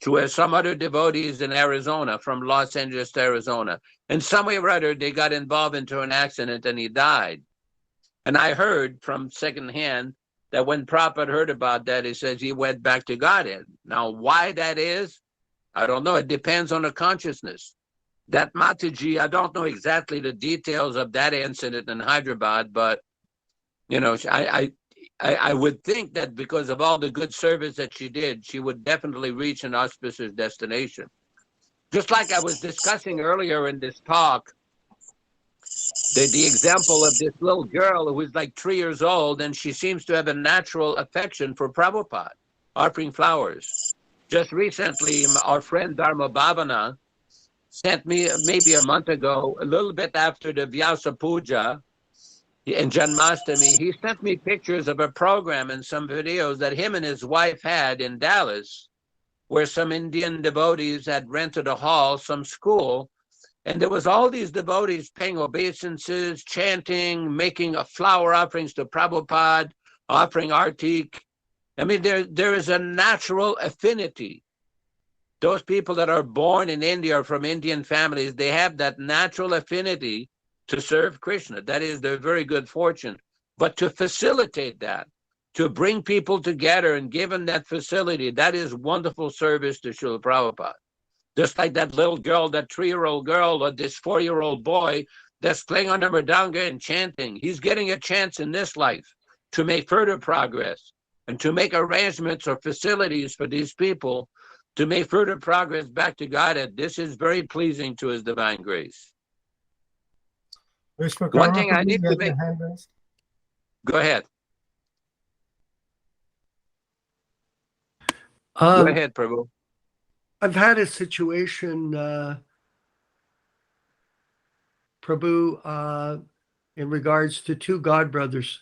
to some other devotees in Arizona, from Los Angeles to Arizona. And some way or other, they got involved into an accident and he died. And I heard from secondhand that when Prabhupada heard about that, he says he went back to Godhead. Now, why that is, I don't know. It depends on the consciousness. That Mataji, I don't know exactly the details of that incident in Hyderabad, but, you know, I would think that because of all the good service that she did, she would definitely reach an auspicious destination. Just like I was discussing earlier in this talk, the example of this little girl who is like 3 years old, and she seems to have a natural affection for Prabhupada, offering flowers. Just recently, our friend Dharma Bhavana sent me, maybe a month ago, a little bit after the Vyasa Puja in Janmashtami, he sent me pictures of a program and some videos that him and his wife had in Dallas, where some Indian devotees had rented a hall, some school, and there was all these devotees paying obeisances, chanting, making flower offerings to Prabhupada, offering artik. I mean, there is a natural affinity. Those people that are born in India or from Indian families, they have that natural affinity to serve Krishna. That is their very good fortune. But to facilitate that, to bring people together and give them that facility, that is wonderful service to Srila Prabhupada. Just like that little girl, that 3-year-old girl, or this 4-year-old boy that's playing on the mridanga and chanting. He's getting a chance in this life to make further progress and to make arrangements or facilities for these people to make further progress back to Godhead. This is very pleasing to His Divine Grace. One thing I need to make... Go ahead. Go ahead, Prabhu. I've had a situation, Prabhu, in regards to two godbrothers.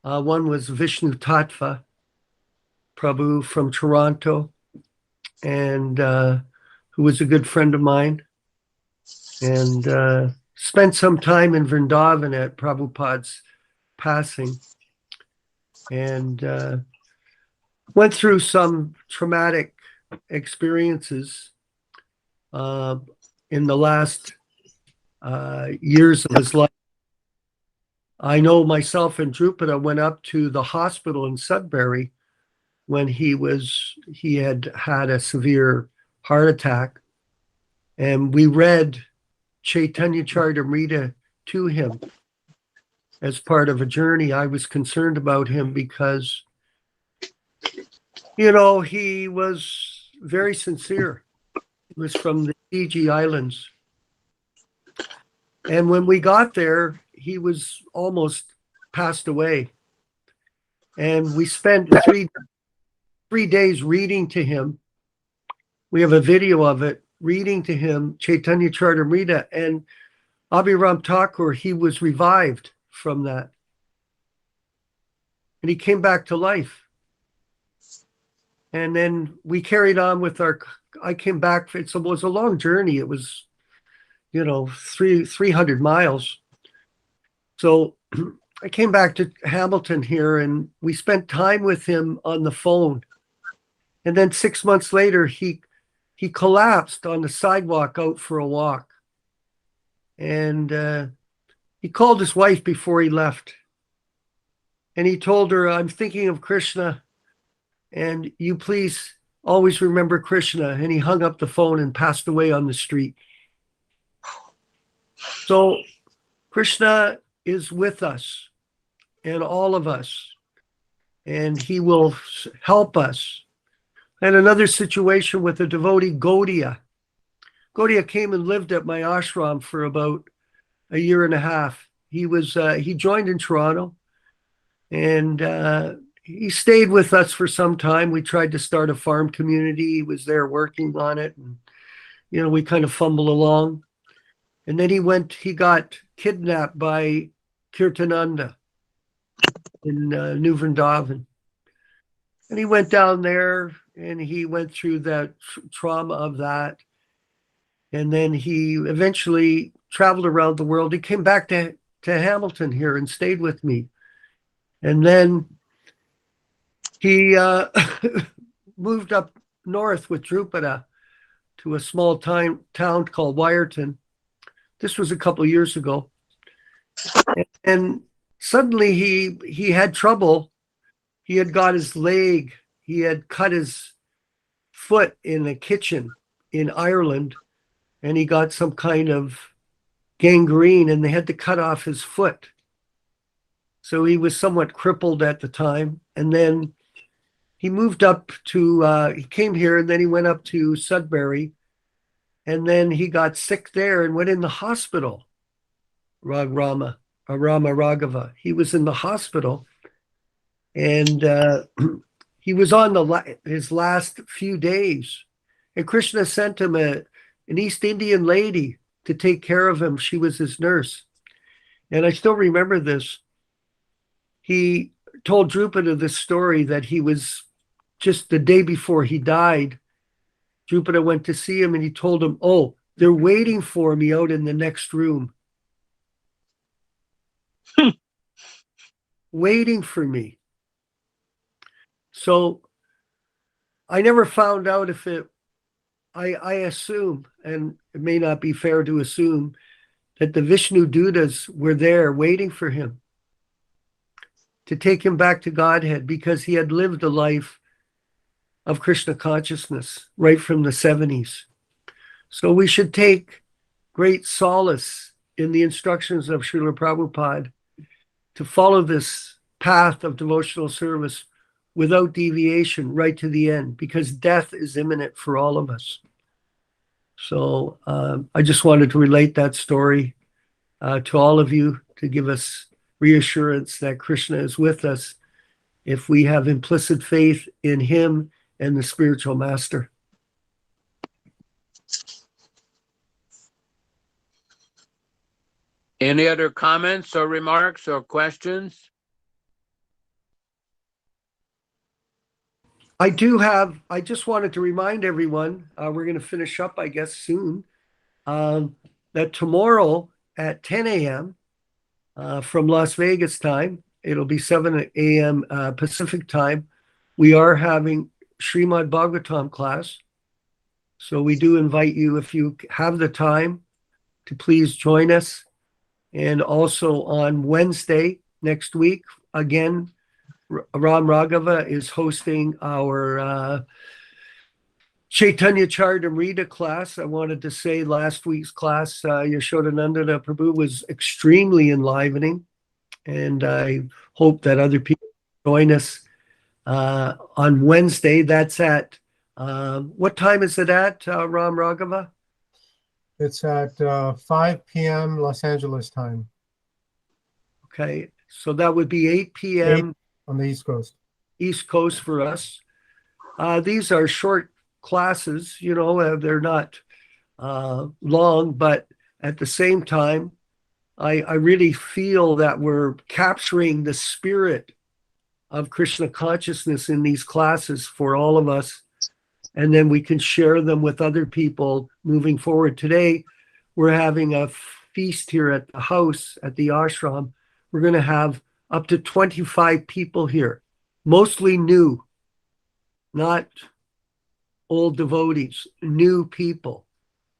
One was Vishnu Tattva, Prabhu from Toronto, and who was a good friend of mine, and spent some time in Vrindavan at Prabhupada's passing, and went through some traumatic experiences in the last years of his life. I know myself and Drupada went up to the hospital in Sudbury when he had had a severe heart attack, and we read Chaitanya Charitamrita to him as part of a journey. I was concerned about him because, you know, he was very sincere. He was from the Fiji Islands. And when we got there, he was almost passed away. And we spent three days reading to him. We have a video of it, reading to him Chaitanya Charitamrita. And Abhiram Thakur, he was revived from that. And he came back to life. And then we carried on with I came back, it was a long journey. It was, 300 miles. So I came back to Hamilton here and we spent time with him on the phone. And then 6 months later, he collapsed on the sidewalk out for a walk. And he called his wife before he left. And he told her, I'm thinking of Krishna, and you please always remember Krishna. And he hung up the phone and passed away on the street. So Krishna is with us and all of us, and he will help us. And another situation with a devotee, Gaudiya. Gaudiya came and lived at my ashram for about a year and a half. He joined in Toronto, and he stayed with us for some time. We tried to start a farm community. He was there working on it, and we kind of fumbled along. And then he got kidnapped by Kirtananda in New Vrindavan. And he went down there and he went through that trauma of that. And then he eventually traveled around the world. He came back to Hamilton here and stayed with me. And then he moved up north with Drupada to a small town called Wyerton. This was a couple of years ago. And suddenly he had trouble. He had got his leg. He had cut his foot in a kitchen in Ireland, and he got some kind of gangrene, and they had to cut off his foot. So he was somewhat crippled at the time. And then he moved up he came here, and then he went up to Sudbury. And then he got sick there and went in the hospital. Rama Raghava. He was in the hospital, and he was on his last few days. And Krishna sent him an East Indian lady to take care of him. She was his nurse. And I still remember this. He told Drupada this story that he was just the day before he died. Drupada went to see him and he told him, oh, they're waiting for me out in the next room. Waiting for me. So I never found out if I assume, and it may not be fair to assume, that the Vishnu Dutas were there waiting for him to take him back to Godhead, because he had lived a life of Krishna consciousness right from the 70s. So we should take great solace in the instructions of Srila Prabhupada to follow this path of devotional service without deviation right to the end, because death is imminent for all of us. So I just wanted to relate that story to all of you to give us reassurance that Krishna is with us if we have implicit faith in him and the spiritual master. Any other comments or remarks or questions? I just wanted to remind everyone, we're going to finish up, I guess, soon, that tomorrow at 10 a.m. From Las Vegas time, it'll be 7 a.m. Pacific time, we are having Srimad Bhagavatam class. So we do invite you, if you have the time, to please join us. And also on Wednesday next week, again, Ram Raghava is hosting our Chaitanya Charitamrita class. I wanted to say last week's class, Yaśodā-nandana Prabhu, was extremely enlivening. And I hope that other people join us on Wednesday. That's at, what time is it at, Ram Raghava? It's at 5 p.m. Los Angeles time. Okay, so that would be 8 p.m. on the East Coast. East Coast for us. These are short classes, they're not long, but at the same time, I really feel that we're capturing the spirit of Krishna consciousness in these classes for all of us. And then we can share them with other people moving forward. Today, we're having a feast here at the house, at the ashram. We're going to have up to 25 people here, mostly new, not old devotees, new people.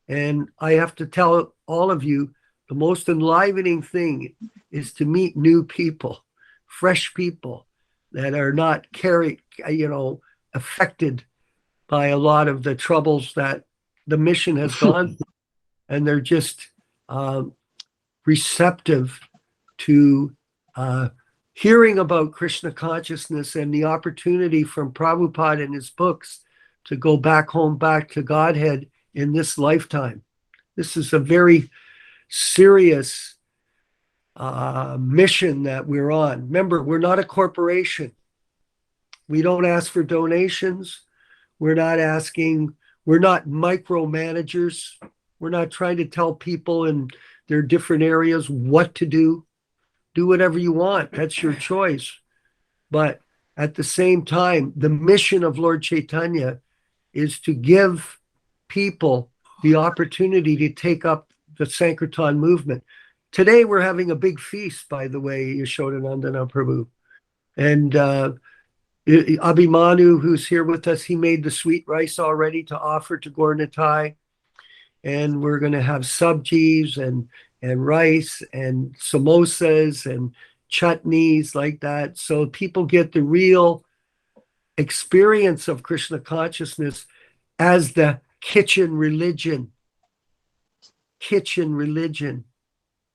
And I have to tell all of you, the most enlivening thing is to meet new people, fresh people that are not affected by a lot of the troubles that the mission has gone through. And they're just receptive to hearing about Krishna consciousness and the opportunity from Prabhupada and his books to go back home, back to Godhead in this lifetime. This is a very serious mission that we're on. Remember, we're not a corporation. We don't ask for donations. We're not micromanagers. We're not trying to tell people in their different areas what to do. Do whatever you want. That's your choice. But at the same time, the mission of Lord Chaitanya is to give people the opportunity to take up the Sankirtan movement. Today, we're having a big feast, by the way, Yaśodā-nandana Prabhu. And Abhimanyu, who's here with us, he made the sweet rice already to offer to Gaur Nitai. And we're going to have sabjis and rice and samosas and chutneys like that. So people get the real experience of Krishna consciousness as the kitchen religion. Kitchen religion.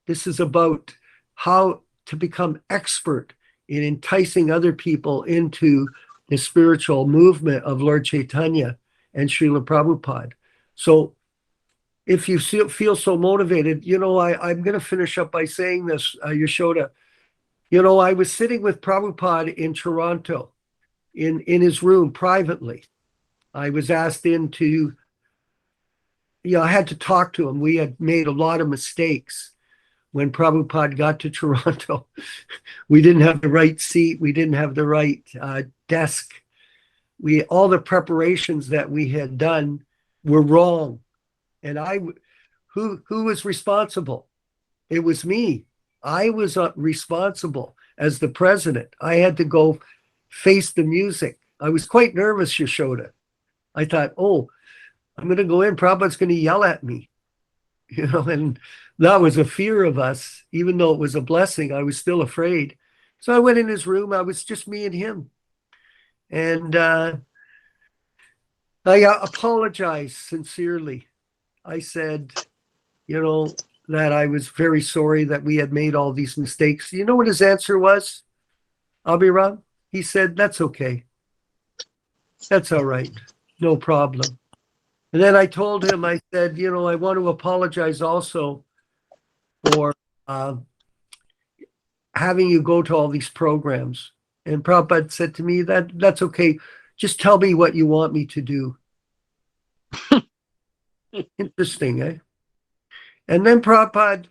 This is about how to become expert in enticing other people into the spiritual movement of Lord Chaitanya and Srila Prabhupada. So if you feel so motivated, I'm going to finish up by saying this, Yaśodā. I was sitting with Prabhupada in Toronto in his room privately. I was asked into, I had to talk to him. We had made a lot of mistakes when Prabhupada got to Toronto. We didn't have the right seat. We didn't have the right desk. All the preparations that we had done were wrong. And who was responsible? It was me. I was responsible as the president. I had to go face the music. I was quite nervous, Yaśodā. I thought, I'm going to go in. Prabhupada's going to yell at me. And that was a fear of us. Even though it was a blessing, I was still afraid. So I went in his room. I was just me and him. And I apologized sincerely. I said, that I was very sorry that we had made all these mistakes. You know what his answer was, Abhiram? He said, that's okay. That's all right. No problem. And then I told him, I said, I want to apologize also for having you go to all these programs. And Prabhupada said to me, that's okay. Just tell me what you want me to do. Interesting, eh? And then Prabhupada,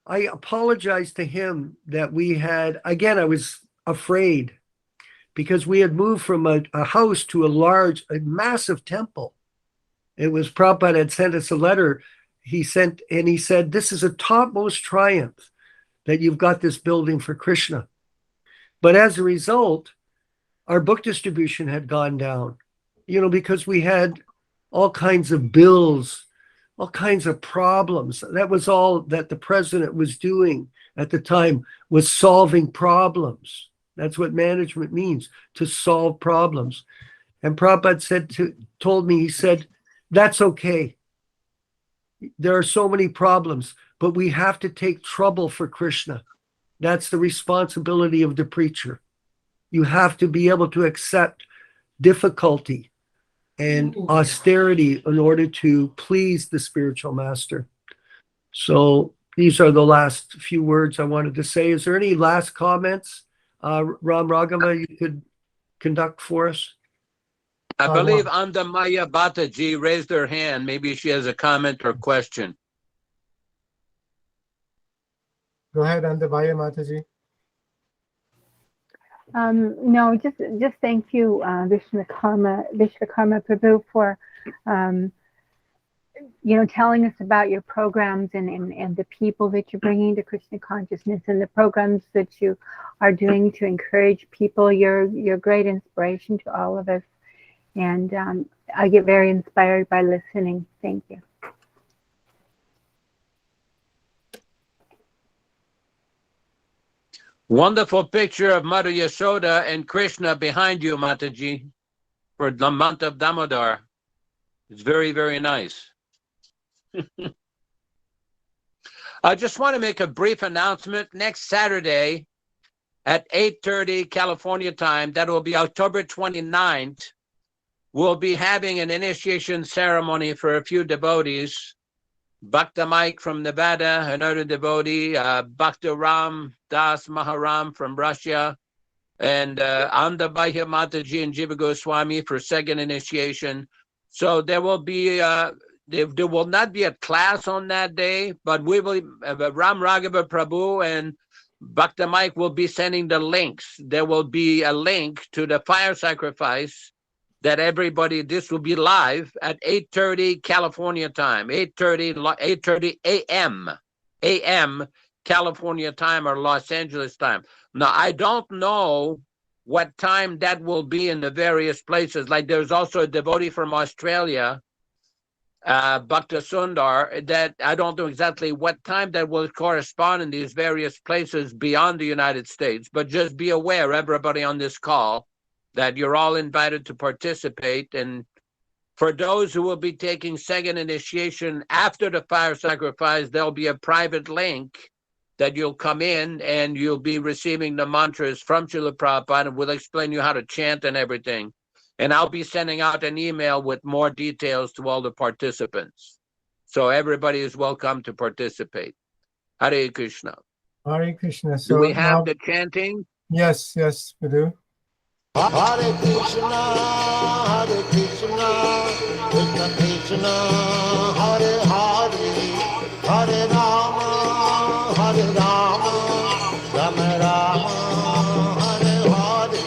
I apologized to him that we had, again, I was afraid because we had moved from a house to a massive temple. It was Prabhupada had sent us a letter. He said, this is a topmost triumph that you've got this building for Krishna. But as a result, our book distribution had gone down, because we had all kinds of bills, all kinds of problems. That was all that the president was doing at the time, was solving problems. That's what management means, to solve problems. And Prabhupada told me, he said, that's okay. There are so many problems, but we have to take trouble for Krishna. That's the responsibility of the preacher. You have to be able to accept difficulty and austerity in order to please the spiritual master. So these are the last few words I wanted to say. Is there any last comments, Ram Raghava, you could conduct for us? I believe Andamaya Bhattaji raised her hand. Maybe she has a comment or question. Go ahead, Andavaya Mataji. No, just thank you, Vishwakarma Prabhu, for telling us about your programs and the people that you're bringing to Krishna consciousness and the programs that you are doing to encourage people. You're great inspiration to all of us, and I get very inspired by listening. Thank you. Wonderful picture of Mother Yasoda and Krishna behind you, Mataji, for the month of Damodar. It's very, very nice. I just want to make a brief announcement. Next Saturday at 8:30 California time, that will be October 29th, we'll be having an initiation ceremony for a few devotees. Bhakta Mike from Nevada, another devotee, Bhakta Ram Das Maharam from Russia, and Andabhaya Mataji and Jiva Goswami for second initiation. So there will be, there will not be a class on that day, but we will, Ram Raghava Prabhu and Bhakta Mike will be sending the links. There will be a link to the fire sacrifice that everybody, this will be live at 8:30 California time, 8:30 a.m. California time or Los Angeles time. Now, I don't know what time that will be in the various places. Like there's also a devotee from Australia, Bhakta Sundar, that I don't know exactly what time that will correspond in these various places beyond the United States, but just be aware, everybody on this call, that you're all invited to participate. And for those who will be taking second initiation after the fire sacrifice, there'll be a private link that you'll come in and you'll be receiving the mantras from Srila Prabhupada, and we'll explain you how to chant and everything. And I'll be sending out an email with more details to all the participants. So everybody is welcome to participate. Hare Krishna. Hare Krishna. So do we have now, the chanting? Yes, we do. Hare Krishna, Hare Krishna, Krishna Krishna, Hare Hare, Hare Rama, Hare Rama, Rama Rama, Hare Hare,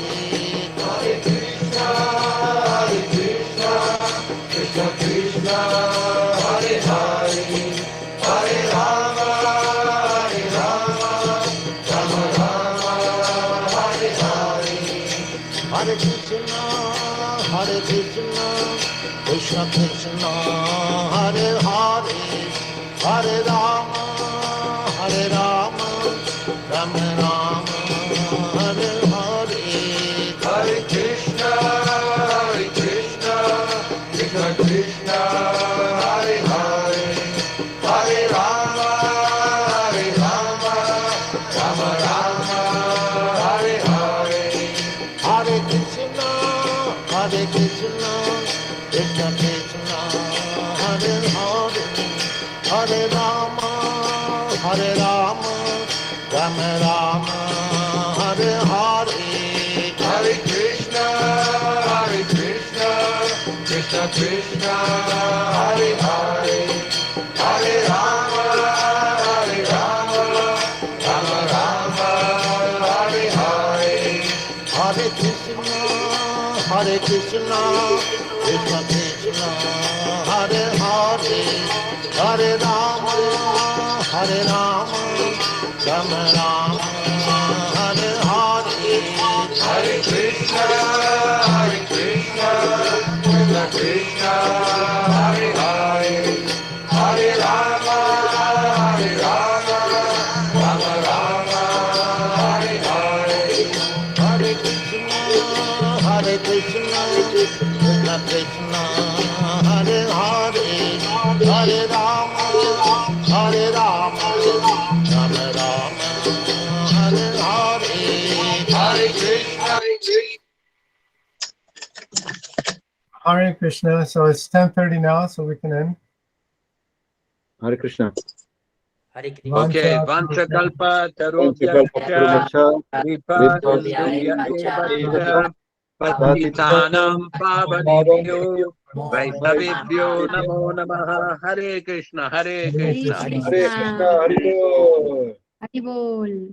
Hare Krishna, Krishna Krishna, Hare Hare, Hare Rama, Rama Rama, Hare Hare. Hare Krishna, Krishna Krishna, Hare Hare, Hare Rama, Rama Rama, Hare Hare. Hare Krishna, Krishna Krishna, Hare Hare, Hare Rama, Rama Rama, Hare Hare. Hare Krishna, Krishna Krishna, Hare Hare, Hare Rama, Rama Rama, Hare Hare. Hare Krishna, Krishna Krishna, Hare Hare, Hare Rama, Rama Rama, Hare Hare. Hare Krishna, Krishna Krishna, Hare Hare, Hare Rama, Rama Rama, Hare Hare. Hare Krishna, Krishna Krishna, Hare Hare, Hare Rama, Rama Rama, Hare Hare. Hare Krishna, Krishna Krishna, Hare Hare, Hare Rama, Rama Rama, Hare Hare. Hare Krishna. Hare Krishna. So it's 10:30 now, so we can end. Hare Krishna. Okay, Vancha Kalpa, Tarobhya, Kripa, Sindhubhya, Patitanam Pavanebhyo, Vaishnavebhyo Namo Namaha. Hare Krishna, Hare Krishna. Hare Krishna, Hare Krishna. Hari Bol.